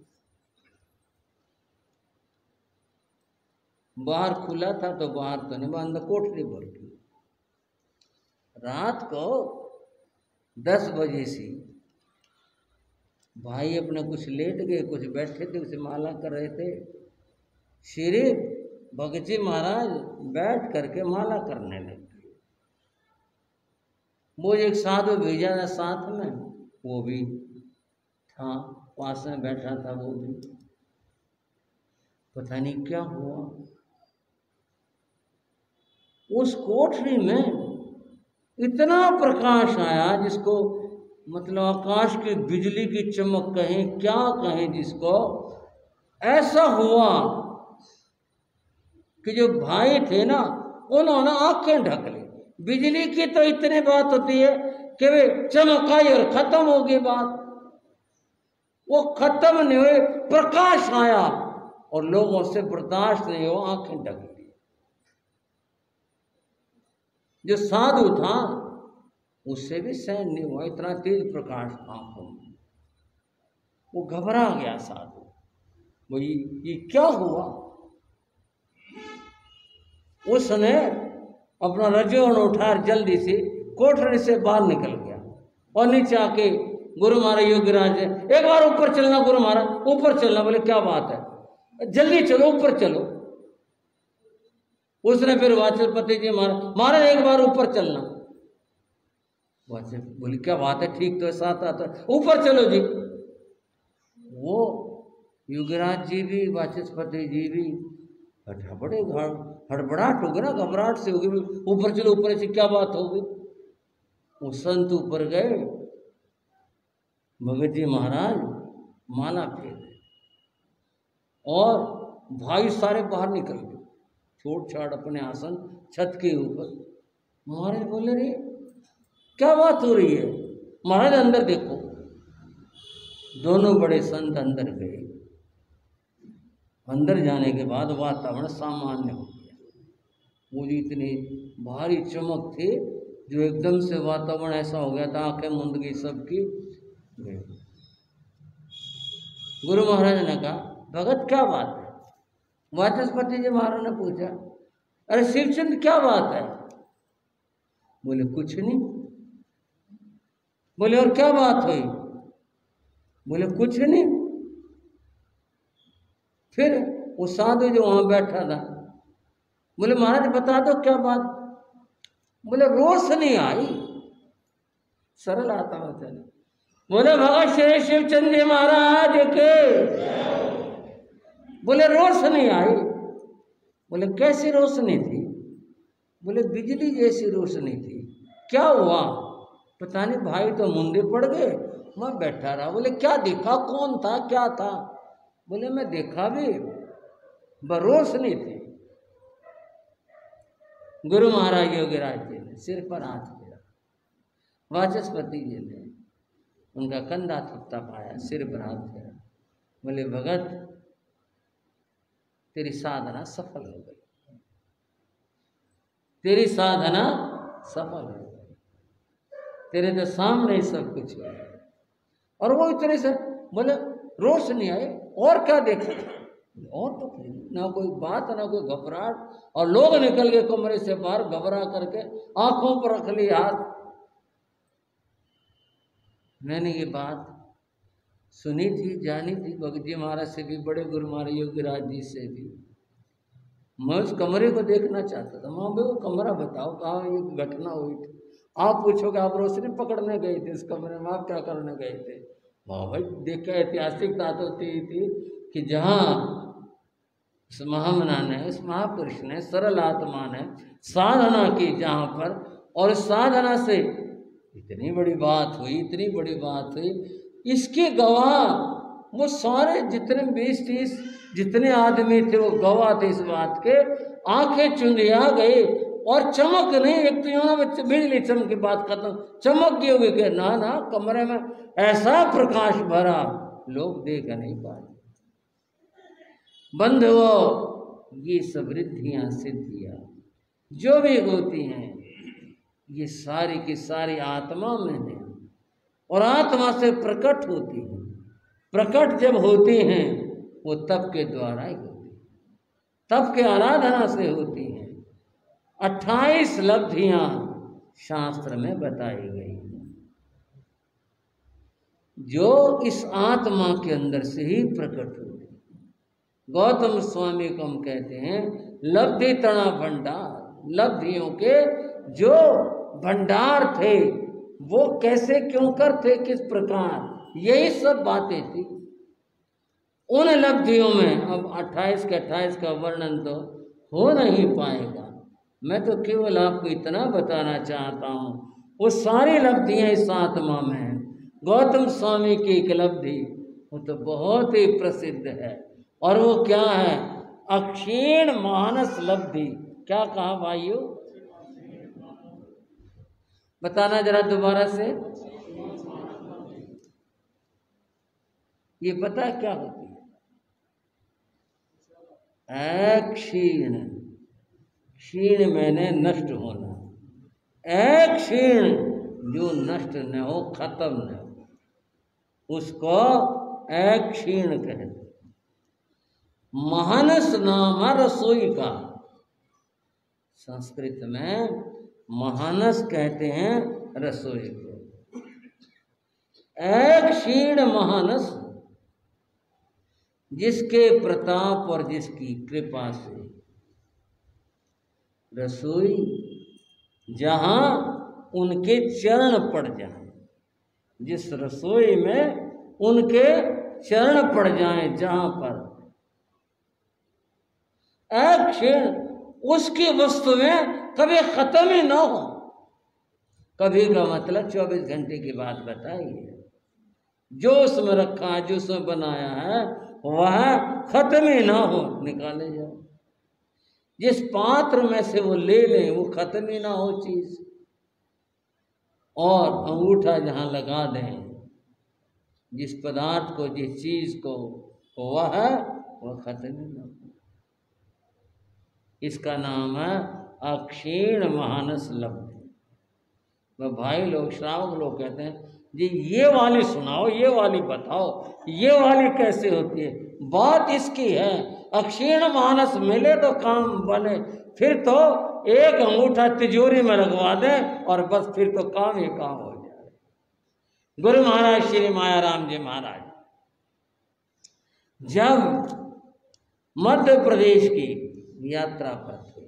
बाहर खुला था तो बाहर तो नहीं, अंदर कोठरी भर गई। रात को 10 बजे से भाई अपने कुछ लेट गए, कुछ बैठे थे, उसे माला कर रहे थे। श्री भगत जी महाराज बैठ करके माला करने लगे। वो एक साधु भेजा था साथ में, वो भी था, पास में बैठा था, वो भी पता नहीं क्या हुआ। उस कोठरी में इतना प्रकाश आया जिसको मतलब आकाश की बिजली की चमक कहें, क्या कहें जिसको, ऐसा हुआ कि जो भाई थे ना उन्होंने आंखें ढक ली। बिजली की तो इतनी बात होती है कि वे चमक आई और खत्म हो गई बात, वो खत्म नहीं हुए, प्रकाश आया और लोगों से बर्दाश्त नहीं हो, आंखें ढक ली। जो साधु था उससे भी सहन नहीं हुआ, इतना तेज प्रकाश आंखों में, वो घबरा गया साधु। वो ये क्या हुआ? उसने अपना रजोण उठा जल्दी से कोठरी से बाहर निकल गया और नीचे आके गुरु महाराज योगीराज, एक बार ऊपर चलना गुरु महाराज, ऊपर चलना। बोले क्या बात है, जल्दी चलो ऊपर चलो। उसने फिर वाचस्पति जी महाराज एक बार ऊपर चलना। बोले क्या बात है, ठीक तो साथ आता, ऊपर चलो जी। वो योगीराज जी भी वाचस्पति जी भी बड़े हड़बड़ाहट हो गई ना, घबराहट से हो गई, ऊपर चलो ऊपर से क्या बात हो गई। वो संत ऊपर गए, भगत जी महाराज माला फेरे और भाई सारे बाहर निकल गए, छोड़ छाड़ अपने आसन छत के ऊपर। महाराज बोले रे क्या बात हो रही है? महाराज अंदर देखो। दोनों बड़े संत अंदर गए। अंदर जाने के बाद वातावरण सामान्य हो गया। वो जो इतनी भारी चमक थी, जो एकदम से वातावरण ऐसा हो गया था, आंखें मुंद गई सबकी। गुरु महाराज ने कहा भगत क्या बात है? वाचस्पति जी महाराज ने पूछा अरे शिवचंद क्या बात है? बोले कुछ नहीं। बोले और क्या बात हुई? बोले कुछ नहीं। फिर वो साधु जो वहां बैठा था बोले महाराज बता दो क्या बात? बोले रोशनी आई। सरल आता होता है। बोले भगत श्री शिवचंद जी महाराज के। बोले रोशनी आई। बोले कैसी रोशनी थी? बोले बिजली जैसी रोशनी थी। क्या हुआ? पता नहीं, भाई तो मुंडे पड़ गए, मैं बैठा रहा। बोले क्या देखा, कौन था, क्या था? बोले मैं देखा भी, रोशनी थी। गुरु महाराज योगीराज जी ने सिर पर हाथ फेरा, वाचस्पति जी ने उनका कंधा थपथा पाया, सिर पर हाथ फेरा। बोले भगत तेरी साधना सफल हो गई, तेरी साधना सफल हो गई, तेरे तो सामने ही सब कुछ है। और वो इतने से बोले रोशनी आए और क्या देखा? और तो ना कोई बात ना कोई घबराहट। और लोग निकल गए कमरे से बाहर, घबरा करके आंखों पर रख ली हाथ। मैंने ये बात सुनी थी, जानी थी, भगत जी महाराज से भी, बड़े गुरु महाराज योगीराज जी से भी। मैं उस कमरे को देखना चाहता था। माँ भाई वो कमरा बताओ कहाँ ये घटना हुई थी। आप पूछोगे आप रोशनी पकड़ने गए थे इस कमरे में, आप क्या करने गए थे? वाह भाई देखा, ऐतिहासिक बात होती थी कि जहाँ उस महामना ने, उस महापुरुष ने, सरल आत्मा ने साधना की जहाँ पर, और साधना से इतनी बड़ी बात हुई, इतनी बड़ी बात हुई। इसके गवाह वो सारे जितने 20-30 जितने आदमी थे वो गवाह थे इस बात के। आंखें चुंधिया गई और चमक नहीं, एक तो यहाँ में बिजली चमक की बात खत्म, चमक गई होगी कि ना ना कमरे में ऐसा प्रकाश भरा लोग देख नहीं पाए। बंधुओं ये सब रिद्धियां सिद्धियां जो भी होती हैं ये सारी की सारी आत्मा में है और आत्मा से प्रकट होती है। प्रकट जब होती हैं वो तप के द्वारा ही होती है, तप के आराधना से होती हैं। 28 लब्धियां शास्त्र में बताई गई हैं जो इस आत्मा के अंदर से ही प्रकट होती है। गौतम स्वामी को हम कहते हैं लब्धि तणा भंडार। लब्धियों के जो भंडार थे वो कैसे क्यों करते, किस प्रकार, यही सब बातें थी। उन लब्धियों में अब 28 के 28 का वर्णन तो हो नहीं पाएगा। मैं तो केवल आपको इतना बताना चाहता हूँ, वो सारी लब्धियाँ इस आत्मा में हैं। गौतम स्वामी की एक लब्धि वो तो बहुत ही प्रसिद्ध है, और वो क्या है? अक्षीण मानस लब्धि। क्या कहा भाइयों? बताना जरा दोबारा से। ये पता क्या होती है? क्षीण। क्षीण मैंने नष्ट होना। क्षीण जो नष्ट न हो, खत्म न हो, उसको क्षीण कहते। महानस नाम रसोई का, संस्कृत में महानस कहते हैं रसोई को। क्षीण महानस, जिसके प्रताप और जिसकी कृपा से रसोई जहां उनके चरण पड़ जाएं, जिस रसोई में उनके चरण पड़ जाएं, जहां पर क्षीण, उसकी वस्तु में कभी खत्म ही ना हो। कभी का मतलब 24 घंटे की बात बताइए। जो उसमें रखा है, जो उसमें बनाया है, वह खत्म ही ना हो, निकाले जाओ। जिस पात्र में से वो ले लें, वो खत्म ही ना हो चीज। और अंगूठा जहां लगा दें, जिस पदार्थ को, जिस चीज को, वह खत्म ही ना हो। इसका नाम है अक्षीण महानस लब्धि। वह भाई लोग, श्रावक लोग कहते हैं जी ये वाली सुनाओ, ये वाली बताओ, ये वाली कैसे होती है? बात इसकी है, अक्षीण मानस मिले तो काम बने। फिर तो एक अंगूठा तिजोरी में लगवा दे और बस फिर तो काम ही काम हो जाए। गुरु महाराज श्री मायाराम जी महाराज जब मध्य प्रदेश की यात्रा पर थे,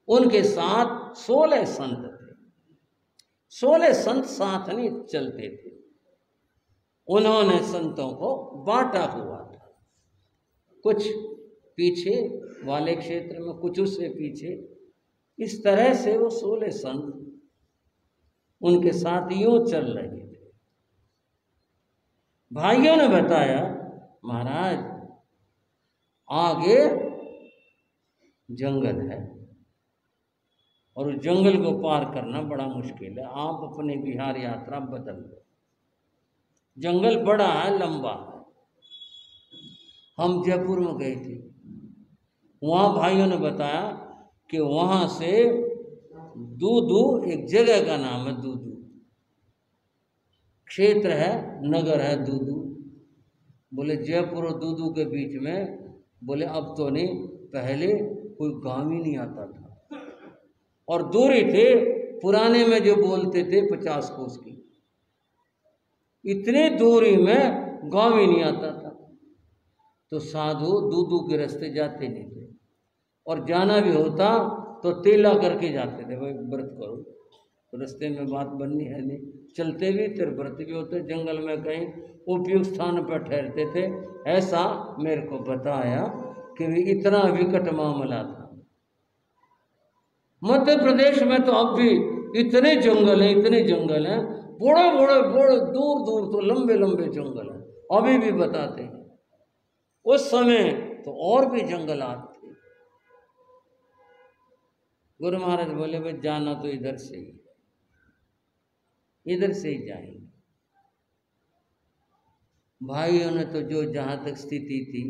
उनके साथ 16 संत थे। 16 संत साथ नहीं चलते थे। उन्होंने संतों को बांटा हुआ था, कुछ पीछे वाले क्षेत्र में, कुछ उससे पीछे। इस तरह से वो 16 संत उनके साथ यूं चल रहे थे। भाइयों ने बताया, महाराज आगे जंगल है और उस जंगल को पार करना बड़ा मुश्किल है, आप अपनी बिहार यात्रा बदल लो। जंगल बड़ा है, लंबा है। हम जयपुर में गए थे, वहाँ भाइयों ने बताया कि वहाँ से दूदू, एक जगह का नाम है दूदू, क्षेत्र है, नगर है दूदू। बोले जयपुर और दूदू के बीच में, बोले अब तो नहीं, पहले कोई गाँव ही नहीं आता था, और दूरी थे, पुराने में जो बोलते थे 50 कोस की, इतनी दूरी में गाँव ही नहीं आता था। तो साधु दूदू के रास्ते जाते नहीं थे, और जाना भी होता तो तेला करके जाते थे, भाई व्रत करो, तो रास्ते में बात बननी है नहीं। चलते भी थे, व्रत भी होते, जंगल में कहीं उपयुक्त स्थान पर ठहरते थे। ऐसा मेरे को बताया कि इतना विकट मामला था। मध्य प्रदेश में तो अब भी इतने जंगल हैं, इतने जंगल हैं, बड़े बड़े बड़े, दूर दूर तो लंबे लंबे जंगल हैं, अभी भी बताते हैं। उस समय तो और भी जंगलात थे। गुरु महाराज बोले भाई जाना तो इधर से ही, इधर से ही जाएंगे। भाइयों ने तो जो जहाँ तक स्थिति थी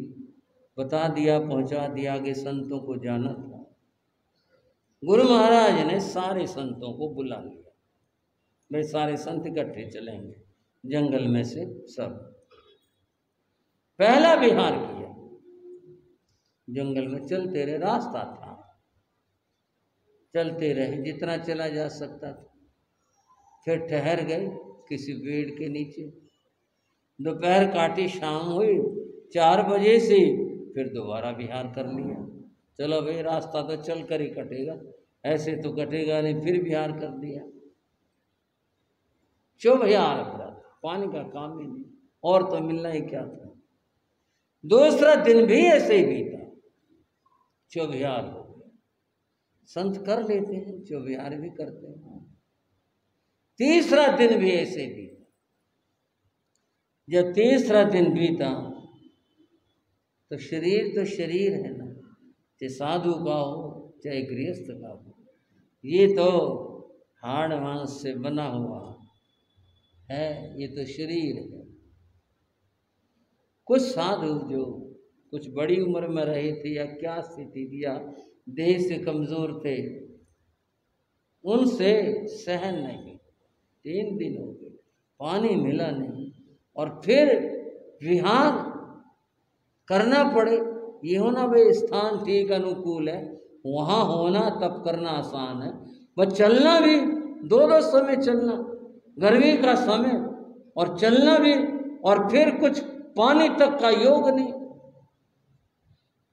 बता दिया, पहुँचा दिया, आगे संतों को जाना था। गुरु महाराज ने सारे संतों को बुला लिया, भाई सारे संत इकट्ठे चलेंगे जंगल में से सब। पहला विहार किया, जंगल में चलते रहे, रास्ता था, चलते रहे जितना चला जा सकता था। फिर ठहर गए किसी पेड़ के नीचे। दोपहर काटी, शाम हुई, 4 बजे से फिर दोबारा विहार कर लिया। चलो भाई रास्ता तो चल कर ही कटेगा, ऐसे तो कटेगा नहीं, फिर विहार कर दिया। चौविहार व्रत पानी का काम ही नहीं, और तो मिलना ही क्या था। दूसरा दिन भी ऐसे ही बीता, चौबिहार हो गया। संत कर लेते हैं, चौबिहार भी करते हैं। तीसरा दिन भी ऐसे बीता। जब तीसरा दिन बीता तो शरीर तो शरीर है ना, चाहे साधु का हो चाहे गृहस्थ का हो, ये तो हाड़ मांस से बना हुआ है, ये तो शरीर है। कुछ साधु जो कुछ बड़ी उम्र में रहे थे या क्या स्थिति थी या देह से कमजोर थे, उनसे सहन नहीं। 3 दिन हो गए, पानी मिला नहीं, और फिर विहार करना पड़े। ये होना भाई स्थान ठीक अनुकूल है, वहाँ होना तब करना आसान है। बस चलना भी 2-2 समय चलना, गर्मी का समय, और चलना भी, और फिर कुछ पानी तक का योग नहीं।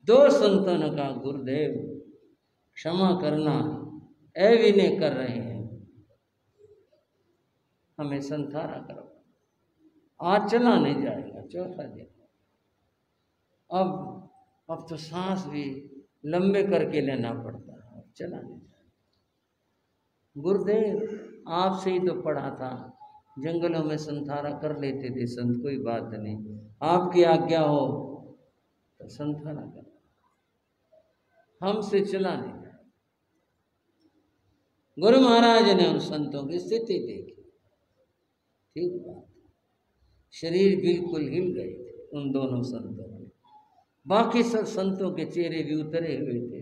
2 संतों ने कहा, गुरुदेव क्षमा करना, अविनय कर रहे हैं, हमें संथारा करो, आज चला नहीं जाएगा। चौथा दिन, अब तो सांस भी लंबे करके लेना पड़ता है, चला नहीं जाएगा। गुरुदेव आपसे ही तो पढ़ा था, जंगलों में संथारा कर लेते थे संत, कोई बात नहीं, आपकी आज्ञा हो तो संथारा कर, हमसे चला नहीं जाएगा। गुरु महाराज ने उन संतों की स्थिति देखी, ठीक बात, शरीर बिल्कुल हिल गए थे उन दोनों संतों के। बाकी सब संतों के चेहरे भी उतरे हुए थे,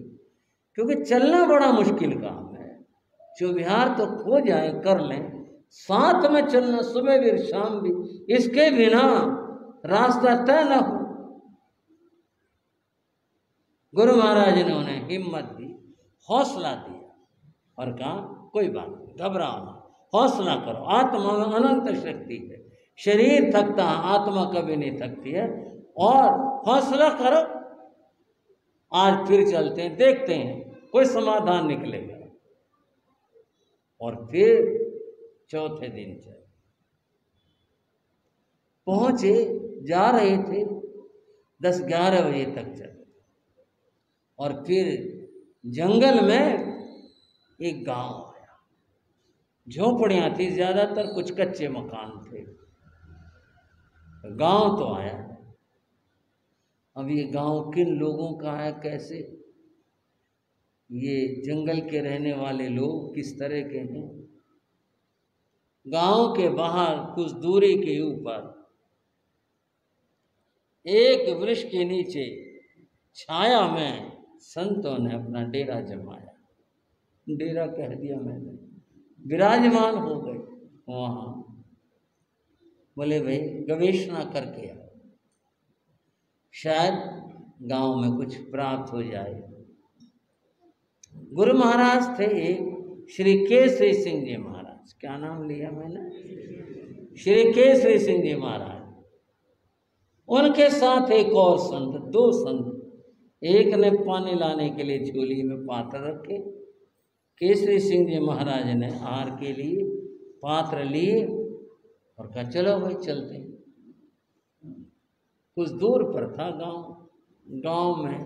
क्योंकि चलना बड़ा मुश्किल काम है। चौबिहार तो खो जाए कर लें, साथ में चलना, सुबह भी शाम भी, इसके बिना रास्ता तय न हो। गुरु महाराज ने उन्हें हिम्मत दी, हौसला दिया, और कहा कोई बात नहीं, घबराओ ना, हौसला करो, आत्मा में अनंत शक्ति है, शरीर थकता है, आत्मा कभी नहीं थकती है, और हौसला करो, आज फिर चलते हैं, देखते हैं कोई समाधान निकलेगा। और फिर चौथे दिन चले, पहुंचे, जा रहे थे 10-11 बजे तक चले, और फिर जंगल में एक गांव आया, झोपड़ियां थी ज्यादातर, कुछ कच्चे मकान थे। गांव तो आया, अब ये गांव किन लोगों का है, कैसे, ये जंगल के रहने वाले लोग किस तरह के हैं। गांव के बाहर कुछ दूरी के ऊपर एक वृक्ष के नीचे छाया में संतों ने अपना डेरा जमाया। डेरा कह दिया मैंने, विराजमान हो गए वहाँ। बोले भाई गवेषणा करके आओ, शायद गांव में कुछ प्राप्त हो जाए। गुरु महाराज थे एक श्री केसरी सिंह जी महाराज, क्या नाम लिया मैंने, श्री केसरी सिंह जी महाराज। उनके साथ एक और संत, 2 संत, एक ने पानी लाने के लिए झोली में पात्र रखे, केसरी सिंह जी महाराज ने आहार के लिए पात्र लिए, और कहा चलो भाई चलते हैं। कुछ दूर पर था गांव में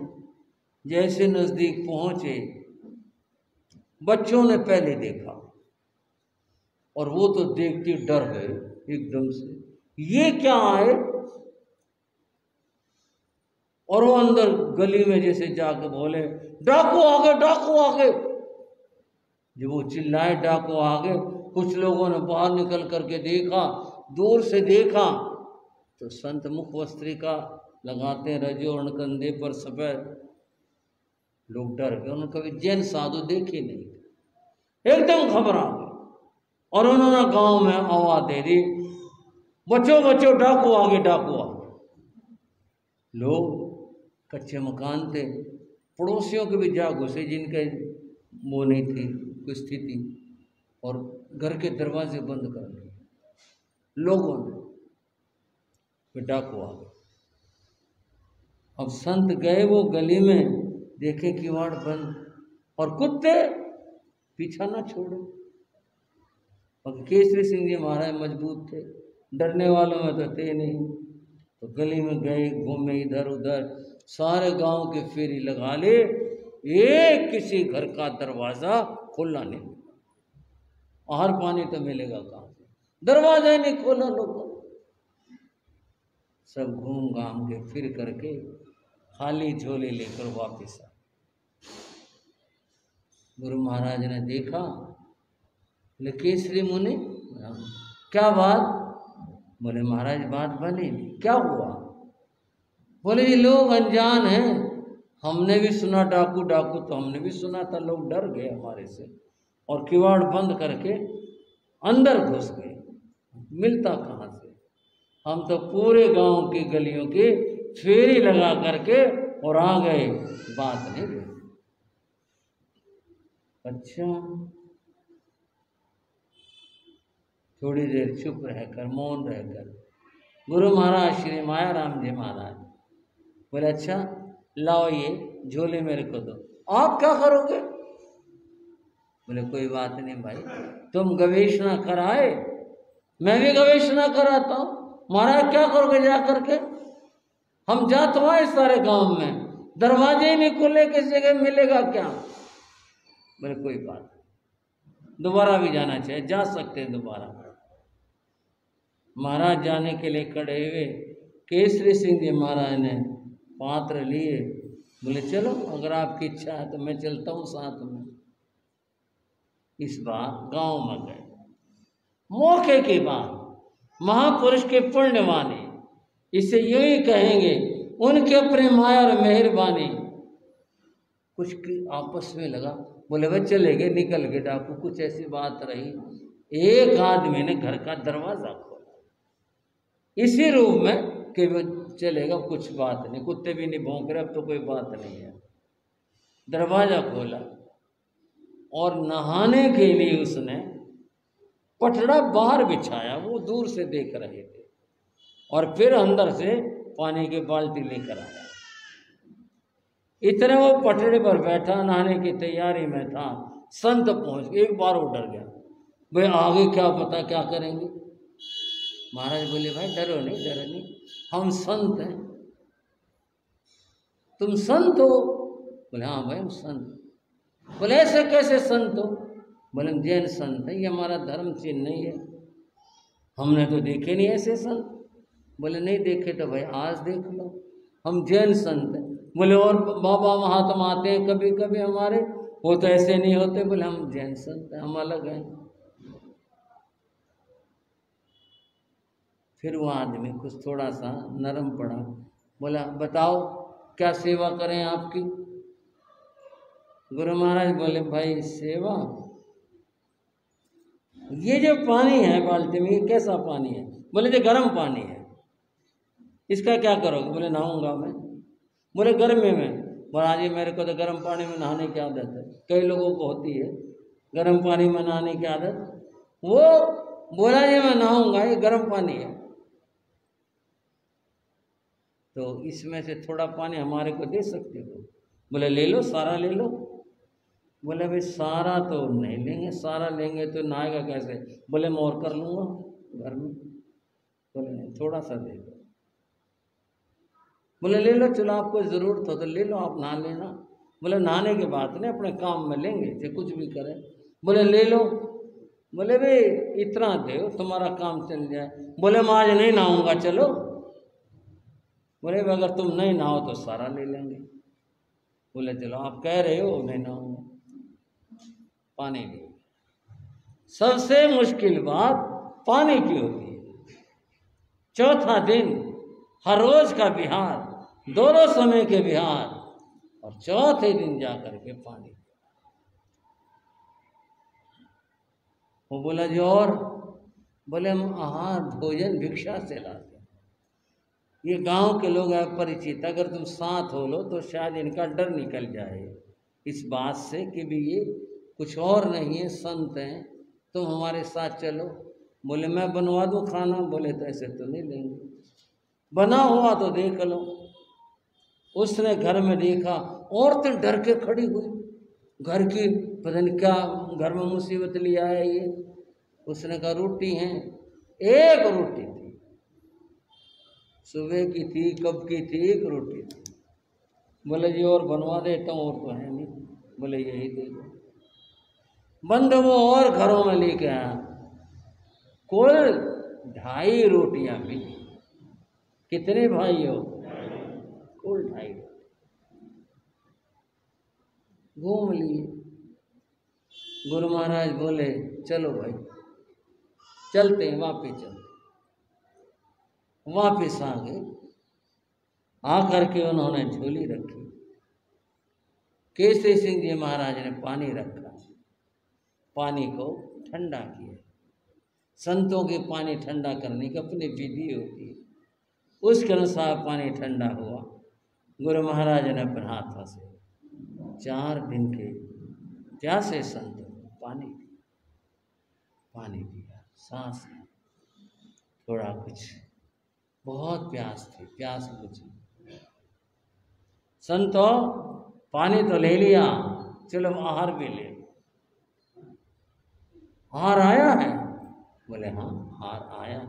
जैसे नजदीक पहुंचे, बच्चों ने पहले देखा, और वो तो देखते डर गए एकदम से, ये क्या आए, और वो अंदर गली में जैसे जाके बोले डाकू आ गए, डाकू आ गए। जब वो चिल्लाए डाकू आ गए, कुछ लोगों ने बाहर निकल करके देखा, दूर से देखा तो संत मुख वस्त्रिका लगाते, रजोवर्ण कंधे पर सफेद, लोग डर गए, उन्होंने कभी जैन साधु देखे नहीं, एकदम घबरा गए, और उन्होंने गांव में आवाज दे दी, बच्चों बच्चों डाकू आ गए, डाकू आ गए। लोग कच्चे मकान थे, पड़ोसियों के भी जा घुसे जिनके वो नहीं थी कोई स्थिति, और घर के दरवाजे बंद कर दिए लोगों ने, फिर डाकू आ गए। अब संत गए वो गली में, देखे किवाड़ बंद, और कुत्ते पीछा ना छोड़े। और केसरी सिंह जी महाराज मजबूत थे, डरने वालों में तो थे नहीं। तो गली में गए, घूमे इधर उधर, सारे गांव के फेरी लगा ले, एक किसी घर का दरवाजा खोलना नहीं। आहार पानी तो मिलेगा कहाँ से, दरवाजा ही नहीं खोला लोगों। सब घूम घाम के फिर करके खाली झोले लेकर वापस आ। गुरु महाराज ने देखा, बोले केसरी मुनि क्या बात? बोले महाराज बात बनी। क्या हुआ? बोले ये लोग अनजान हैं, हमने भी सुना डाकू डाकू, तो हमने भी सुना था, लोग डर गए हमारे से और किवाड़ बंद करके अंदर घुस गए। मिलता कहाँ से? हम तो पूरे गांव की गलियों की फेरी लगा करके और आ गए, बात नहीं गई। अच्छा, थोड़ी देर चुप रहकर, मौन रहकर गुरु महाराज श्री माया राम जी महाराज बोले अच्छा लाओ ये झोले मेरे को दो। आप क्या करोगे? बोले कोई बात नहीं भाई, तुम गवेषणा कराए, मैं भी गवेषणा कराता हूँ। महाराज क्या करोगे जा करके? हम जा तो आए सारे गांव में, दरवाजे ही नहीं खुले, किसी जगह मिलेगा क्या? बोले कोई बात नहीं, दोबारा भी जाना चाहिए, जा सकते हैं दोबारा। महाराज जाने के लिए खड़े हुए, केसरी सिंह जी महाराज ने पात्र लिए, बोले चलो अगर आपकी इच्छा है तो मैं चलता हूँ साथ में। इस बार गांव में गए, मौके की बात, महापुरुष के पुण्यवानी, इसे यूं ही कहेंगे, उनके अपने माया और मेहरबानी। कुछ आपस में लगा, बोले वह चले गए, निकल गए डाकू, कुछ ऐसी बात रही। एक आदमी ने घर का दरवाजा खोला इसी रूप में कि वो चलेगा, कुछ बात नहीं, कुत्ते भी नहीं भौंक रहे, अब तो कोई बात नहीं है। दरवाजा खोला और नहाने के लिए उसने पटड़ा बाहर बिछाया, वो दूर से देख रहे थे, और फिर अंदर से पानी की बाल्टी लेकर आया। इतने वो पटड़े पर बैठा, नहाने की तैयारी में था, संत पहुंच गए। एक बार वो डर गया, भाई आगे क्या पता क्या करेंगे। महाराज बोले भाई डरो नहीं, डरो नहीं, हम संत हैं। तुम संत हो? बोले हाँ भाई हम संत। बोले ऐसे कैसे संत हो? बोले जैन संत है, ये हमारा धर्म चिन्ह नहीं है, हमने तो देखे नहीं ऐसे संत। बोले नहीं देखे तो भाई आज देख लो, हम जैन संत हैं। बोले और बाबा महात्मा आते हैं कभी कभी हमारे, वो तो ऐसे नहीं होते। बोले हम जैन संत हैं, हम अलग हैं। फिर वो आदमी कुछ थोड़ा सा नरम पड़ा, बोला बताओ क्या सेवा करें आपकी? गुरु महाराज बोले भाई सेवा, ये जो पानी है बाल्टी में, ये कैसा पानी है? बोले जो गर्म पानी है, इसका क्या करोगे? बोले नहाऊंगा मैं। बोले गर्मी में? बोला जी मेरे को तो गर्म पानी में नहाने की आदत है, कई लोगों को होती है गर्म पानी में नहाने की आदत। वो बोला जी मैं नहाऊंगा, ये गर्म पानी है, तो इसमें से थोड़ा पानी हमारे को दे सकते हो? बोले ले लो, सारा ले लो। बोले भाई सारा तो नहीं लेंगे, सारा लेंगे तो नहाएगा कैसे? बोले मैं और कर लूँगा घर में। बोले नहीं थोड़ा सा दे दो। बोले ले लो, चलो आपको ज़रूरत हो तो ले लो, आप नहा लेना। बोले नहाने की बात नहीं, अपने काम में लेंगे, चाहे कुछ भी करें। बोले ले लो। बोले भाई इतना दे तुम्हारा काम चल जाए। बोले मैं आज नहीं नहाऊंगा, चलो। बोले अगर तुम नहीं नहाओ तो सारा ले लेंगे। बोले चलो आप कह रहे हो नहीं नहाऊंगा, पानी ले। सबसे मुश्किल बात पानी की होती है। चौथा दिन हर रोज का बिहार, दोनों समय के बिहार, और चौथे दिन जाकर के पानी। वो बोला जी और? बोले हम आहार भोजन भिक्षा से लाते, ये गांव के लोग हैं परिचित, अगर तुम साथ हो लो तो शायद इनका डर निकल जाए इस बात से कि भी ये कुछ और नहीं है, संत हैं, तुम हमारे साथ चलो। बोले मैं बनवा दूँ खाना? बोले तो ऐसे तो नहीं लेंगे, बना हुआ तो देख लो। उसने घर में देखा, औरतें डर के खड़ी हुई, घर की पता नहीं क्या घर में मुसीबत लिया है ये। उसने कहा रोटी हैं, एक रोटी थी, सुबह की थी, कब की थी, एक रोटी थी। बोले जी और बनवा देता हूँ, और तो है नहीं। बोले यही दे दो। बंधु वो और घरों में लेके आया, कुल 2.5 रोटियां मिली। कितने भाई हो? कुल 2.5। घूम लिए। गुरु महाराज बोले चलो भाई चलते हैं, वापिस चलते। वापिस आ गए। आकर के उन्होंने झोली रखी। केसरी सिंह जी महाराज ने पानी रखा, पानी को ठंडा किया। संतों के पानी ठंडा करने की अपनी विधि होती है, उसके अनुसार पानी ठंडा हुआ। गुरु महाराज ने अपने हाथों से 4 दिन के प्यासे संतों को पानी दिया। सांस थोड़ा कुछ, बहुत प्यास थी, प्यास बुझी। संतों पानी तो ले लिया, चलो आहार भी ले। आहार आया है? बोले हाँ आहार आया।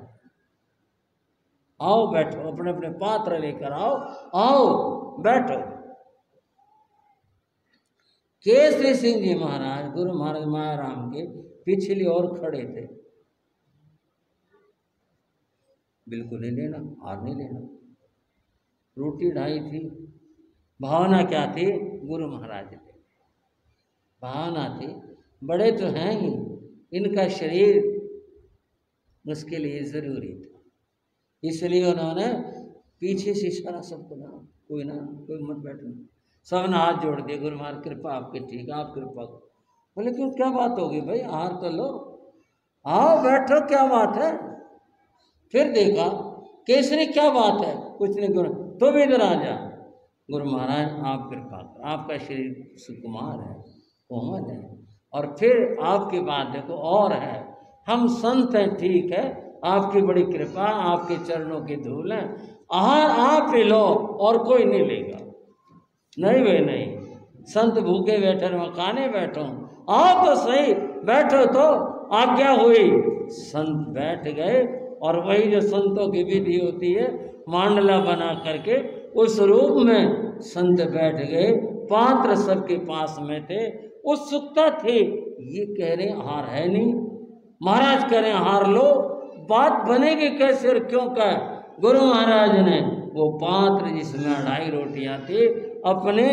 आओ बैठो, अपने अपने पात्र लेकर आओ, आओ बैठो। केसरी सिंह जी महाराज गुरु महाराज मायाराम के पिछली ओर खड़े थे। बिल्कुल नहीं लेना, हार नहीं लेना। रोटी 2.5 थी। भावना क्या थी? गुरु महाराज थे। भावना थी बड़े तो हैं ही, इनका शरीर उसके लिए जरूरी था, इसलिए उन्होंने पीछे से इशारा सबको ना, कोई मत बैठना। सब ने हाथ जोड़ दिए, गुरु महाराज कृपा आपकी, ठीक है आप कृपा करो। बोले क्यों, क्या बात होगी भाई, हार तो लो, आओ बैठो, क्या बात है। फिर देखा केसरी क्या बात है, कुछ नहीं। गुरु तुम इधर आ जा। गुरु महाराज आप कृपा करो, आपका शरीर सुकुमार है, कोमल है, और फिर आपकी बात देखो और है, हम संत हैं ठीक है, आपकी बड़ी कृपा, आपके चरणों की धूल है, आहार आप ही लो और कोई नहीं लेगा। नहीं वे नहीं, संत भूखे बैठे मकाने बैठो, आओ तो सही, बैठो तो आज्ञा हुई। संत बैठ गए और वही जो संतों की विधि होती है, मांडला बना करके उस रूप में संत बैठ गए। पात्र सबके पास में थे, उत्सुकता थी। ये कह रहे हार है नहीं, महाराज कह रहे हार लो, बात बनेगी कैसे और क्यों का? गुरु महाराज ने वो पात्र जिसमें 2.5 रोटियां थी अपने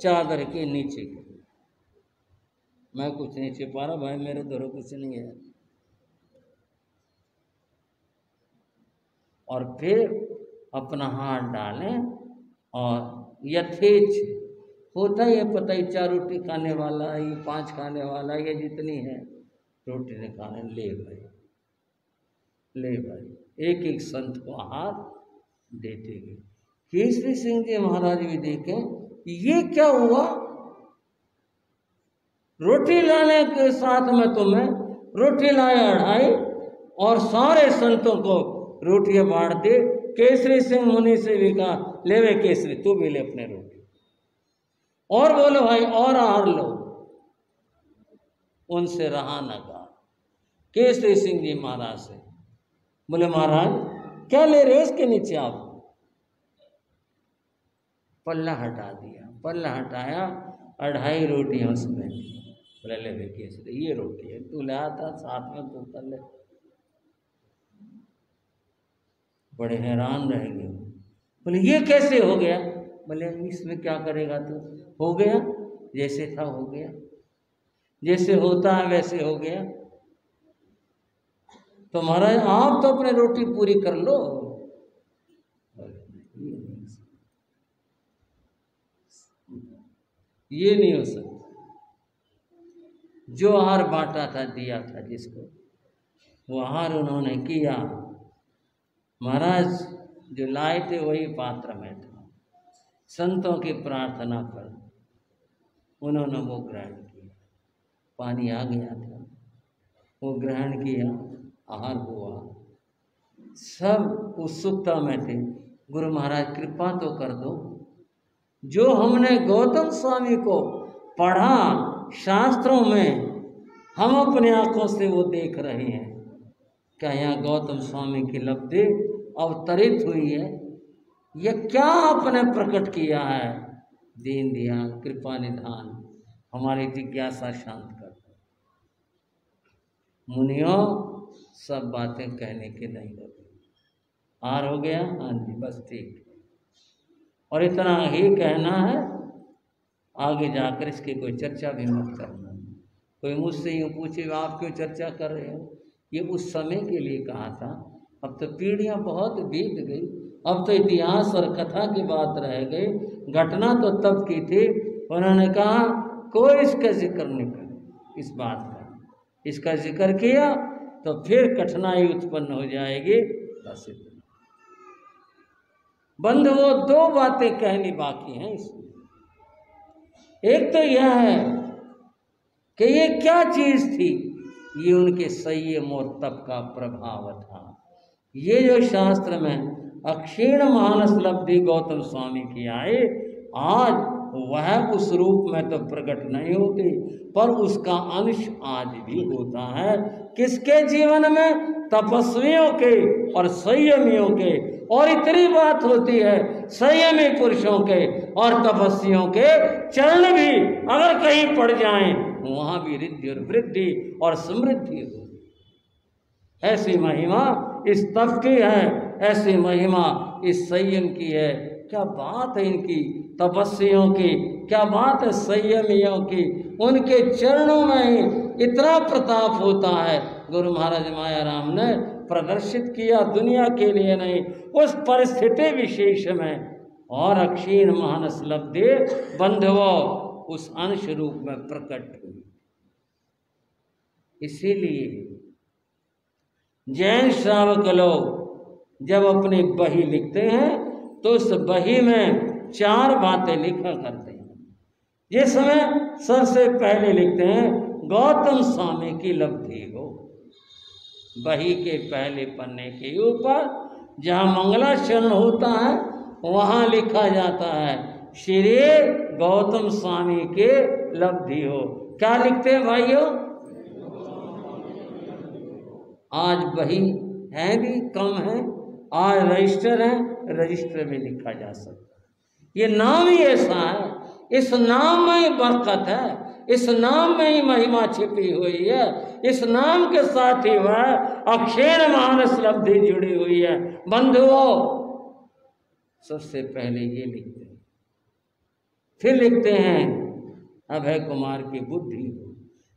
चादर के नीचे की। मैं कुछ नहीं छिपा रहा भाई, मेरे दोनों कुछ नहीं है। और फिर अपना हाथ डालें और यथेच होता है, पता ही 4 रोटी खाने वाला, ये 5 खाने वाला, ये जितनी है रोटी निकालें, ले भाई ले भाई, एक एक संत को हाथ देते गए। केसरी सिंह जी महाराज भी देखें ये क्या हुआ, रोटी लाने के साथ में तुम्हें रोटी लाया 2.5 और सारे संतों को रोटियां बांट दी। केसरी सिंह मुनि से भी कहा ले वे केसरी तू भी ले अपने रोटी, और बोलो भाई और आहार लो। उनसे रहा न गा। केसरी सिंह जी महाराज से बोले महाराज क्या ले रहे हो उसके नीचे आप? पल्ला हटा दिया, पल्ला हटाया, 2.5 रोटियां उसमें। बोले ले वे केसरी ये रोटी है, तू लाया था साथ में, तू कर ले। बड़े हैरान रह गए। बोले ये कैसे हो गया? बोले इसमें क्या करेगा तू, हो गया जैसे था हो गया, जैसे होता है वैसे हो गया। तो महाराज आप तो अपने रोटी पूरी कर लो। ये नहीं हो सकता। जो आहार बांटा था, दिया था जिसको, वो आहार उन्होंने किया। महाराज जो लाए थे वही पात्र में था। संतों की प्रार्थना पर उन्होंने वो ग्रहण किया। पानी आ गया था, वो ग्रहण किया, आहार हुआ। सब उत्सुकता में थे, गुरु महाराज कृपा तो कर दो, जो हमने गौतम स्वामी को पढ़ा शास्त्रों में, हम अपने आंखों से वो देख रहे हैं, क्या यहाँ गौतम स्वामी की लब्धि अवतरित हुई है? यह क्या आपने प्रकट किया है? दीन ध्यान कृपा निधान हमारी जिज्ञासा शांत कर। मुनियों, सब बातें कहने के नहीं होती। आर हो गया? हाँ जी, बस ठीक। और इतना ही कहना है, आगे जाकर इसकी कोई चर्चा भी मत करना। कोई मुझसे यूँ पूछे आप क्यों चर्चा कर रहे हो, ये उस समय के लिए कहा था। अब तो पीढ़ियाँ बहुत बीत गई, अब तो इतिहास और कथा की बात रह गई। घटना तो तब की थी, उन्होंने कहा कोई इसका जिक्र नहीं करे इस बात का। इसका जिक्र किया तो फिर कठिनाई उत्पन्न हो जाएगी। बस इतना। बंधुओं, दो बातें कहनी बाकी हैं इसमें। एक तो यह है कि ये क्या चीज थी, ये उनके संयम और तप का प्रभाव था। ये जो शास्त्र में अक्षीण मानस लब्धि गौतम स्वामी की आए, आज वह उस रूप में तो प्रकट नहीं होती, पर उसका अंश आज भी होता है। किसके जीवन में? तपस्वियों के और संयमियों के। और इतनी बात होती है, संयमी पुरुषों के और तपस्वियों के चरण भी अगर कहीं पड़ जाएं, वहां भी रिद्धि और वृद्धि और समृद्धि हो। ऐसी महिमा इस तप की है, ऐसी महिमा इस संयम की है। क्या बात है इनकी तपस्वियों की, क्या बात है संयमियों की। उनके चरणों में ही इतना प्रताप होता है। गुरु महाराज माया राम ने प्रदर्शित किया, दुनिया के लिए नहीं, उस परिस्थिति विशेष में। और अक्षीण मानस लब्धि बंधुओं उस अंश रूप में प्रकट हुई। इसीलिए जैन श्रावक लोग जब अपनी बही लिखते हैं तो उस बही में 4 बातें लिखा करते हैं। जिस समय सबसे पहले लिखते हैं गौतम स्वामी की लब्धि हो। बही के पहले पन्ने के ऊपर जहाँ मंगलाचरण होता है वहाँ लिखा जाता है श्री गौतम स्वामी के लब्धि हो। क्या लिखते हैं भाइयों? आज बही है भी कम है, आज रजिस्टर है, रजिस्टर में लिखा जा सकता है। ये नाम ही ऐसा है, इस नाम में ही बरकत है, इस नाम में ही महिमा छिपी हुई है, इस नाम के साथ ही वह अक्षीण मानस लब्धि जुड़ी हुई है। बंधुओं, सबसे पहले ये लिखते हैं, फिर लिखते हैं अभय कुमार की बुद्धि हो।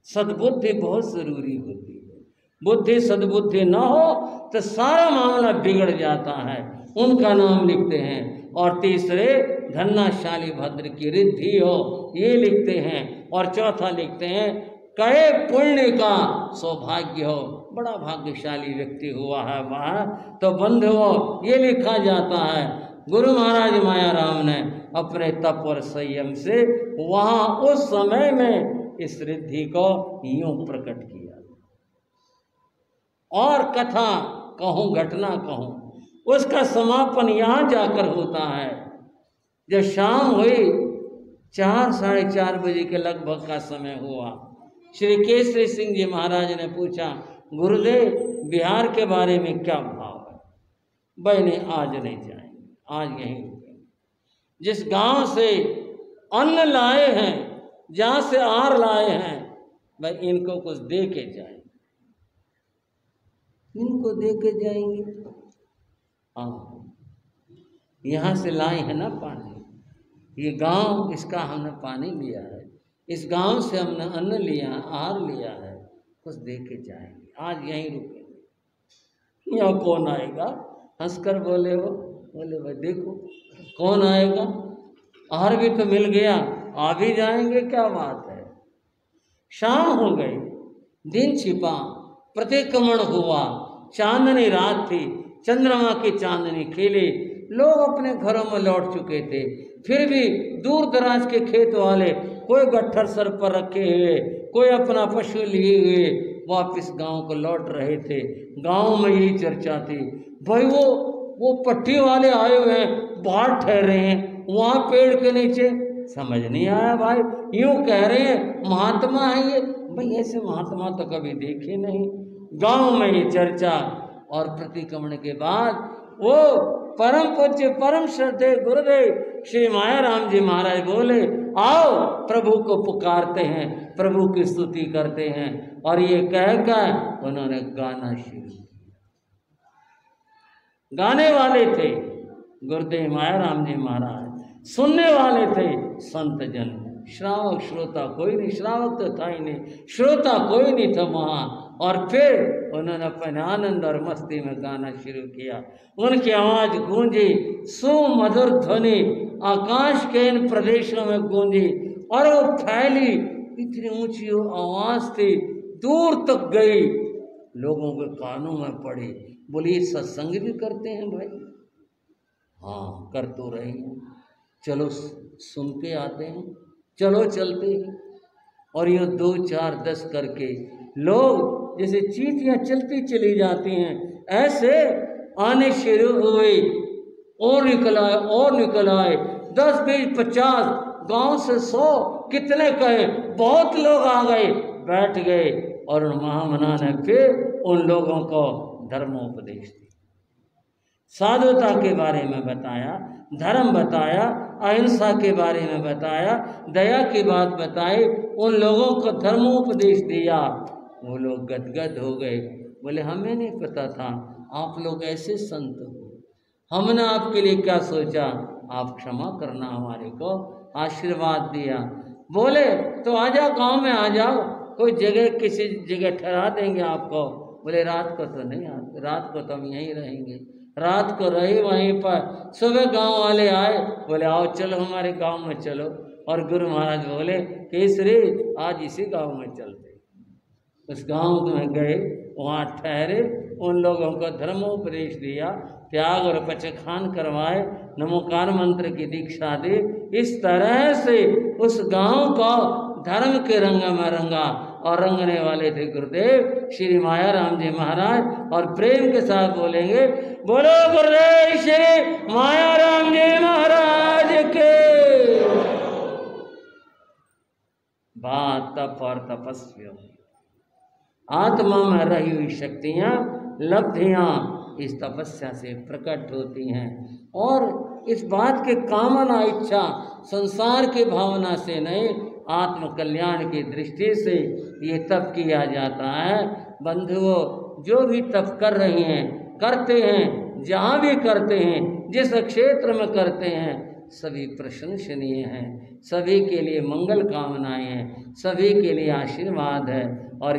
सद्बुद्धि बहुत जरूरी होती है। बुद्धि सद्बुद्धि न हो तो सारा मामला बिगड़ जाता है। उनका नाम लिखते हैं। और तीसरे धन्नाशाली भद्र की रिद्धि हो, ये लिखते हैं। और चौथा लिखते हैं कहे पुण्य का सौभाग्य हो, बड़ा भाग्यशाली व्यक्ति हुआ है वह। तो बंधुओं, ये लिखा जाता है। गुरु महाराज माया राम ने अपने तप और संयम से वहाँ उस समय में इस रिद्धि को यूं प्रकट किया। और कथा कहूँ, घटना कहूँ, उसका समापन यहाँ जाकर होता है। जब शाम हुई, 4 साढ़े 4 बजे के लगभग का समय हुआ, श्री केसरी सिंह जी महाराज ने पूछा, गुरुदेव बिहार के बारे में क्या भाव है? बहने आज नहीं जाएंगे, आज यहीं रुकेंगे। जिस गांव से अन्न लाए हैं, जहाँ से आहार लाए हैं, भाई इनको कुछ दे के जाएंगे, इनको दे के जाएंगे। हाँ, यहाँ से लाए हैं ना पानी, ये गांव, इसका हमने पानी लिया है, इस गांव से हमने अन्न लिया, आहार लिया है, कुछ दे के जाएंगे, आज यहीं रुकेंगे। यहाँ कौन आएगा? हंसकर बोले वो, बोले भाई देखो कौन आएगा, आहार भी तो मिल गया, आ भी जाएंगे, क्या बात है। शाम हो गई, दिन छिपा, प्रतिक्रमण हुआ, चांदनी रात थी, चंद्रमा की चांदनी खेली, लोग अपने घरों में लौट चुके थे। फिर भी दूर दराज के खेत वाले कोई गट्ठर सर पर रखे हुए, कोई अपना पशु लिए हुए वापिस गांव को लौट रहे थे। गांव में यही चर्चा थी, भाई वो पट्टी वाले आए हुए हैं, बाहर ठहरे हैं वहाँ पेड़ के नीचे। समझ नहीं आया भाई, यूं कह रहे हैं महात्मा है ये, भाई ऐसे महात्मा तो कभी देखे नहीं। गांव में ये चर्चा। और प्रतिक्रमण के बाद वो परम पूज्य परम श्रद्धेय गुरुदेव श्री मायाराम जी महाराज बोले, आओ प्रभु को पुकारते हैं, प्रभु की स्तुति करते हैं। और ये कहकर उन्होंने गाना शुरू किया। गाने वाले थे गुरुदेव मायाराम जी महाराज, सुनने वाले थे संत जन, श्रावक श्रोता कोई नहीं, श्रावक तो था ही नहीं, श्रोता कोई नहीं था वहाँ। और फिर उन्होंने अपने आनंद और मस्ती में गाना शुरू किया। उनकी आवाज़ गूंजी, सुमधुर ध्वनि आकाश के इन प्रदेशों में गूंजी और वो फैली, इतनी ऊंची आवाज़ थी, दूर तक गई, लोगों के कानों में पड़ी। बोलिए सत्संग भी करते हैं भाई? हाँ कर तो रहे हैं, चलो सुन के आते हैं, चलो चलते हैं। और ये 2, 4, 10 करके लोग जैसे चींटियां चलती चली जाती हैं, ऐसे आने शुरू हुए। और निकल आए और निकल आए, 10, 20, 50, गांव से 100, कितने कहे, बहुत लोग आ गए, बैठ गए। और उन महामना ने फिर उन लोगों को धर्मोपदेश दिया, साधुता के बारे में बताया, धर्म बताया, अहिंसा के बारे में बताया, दया की बात बताई, उन लोगों को धर्मोपदेश दिया। वो लोग गदगद हो गए, बोले हमें नहीं पता था आप लोग ऐसे संत हो, हमने आपके लिए क्या सोचा, आप क्षमा करना, हमारे को आशीर्वाद दिया। बोले तो आ जाओ, गाँव में आ जाओ, कोई जगह किसी जगह ठहरा देंगे आपको। बोले रात को तो नहीं आते, रात को तो हम यहीं रहेंगे। रात को रहे वहीं पर, सुबह गांव वाले आए, बोले आओ चलो हमारे गांव में चलो। और गुरु महाराज बोले केसरी आज इसी गांव में चलते। उस गांव में गए, वहाँ ठहरे, उन लोगों को धर्मोपदेश दिया, त्याग और पचखान करवाए, नमोकार मंत्र की दीक्षा दी। इस तरह से उस गांव को धर्म के रंग में रंगा। और रंगने वाले थे गुरुदेव श्री मायाराम जी महाराज। और प्रेम के साथ बोलेंगे, बोलो गुरुदेव श्री मायाराम जी महाराज के। बात तप और तपस्या, आत्मा में रही हुई शक्तियाँ, लब्धियाँ इस तपस्या से प्रकट होती हैं। और इस बात के कामना इच्छा संसार की भावना से नहीं, आत्म कल्याण की दृष्टि से ये तप किया जाता है। बंधुओं, जो भी तप कर रही हैं, करते हैं, जहाँ भी करते हैं, जिस क्षेत्र में करते हैं, सभी प्रशंसनीय हैं, सभी के लिए मंगल कामनाएं हैं, सभी के लिए आशीर्वाद है। और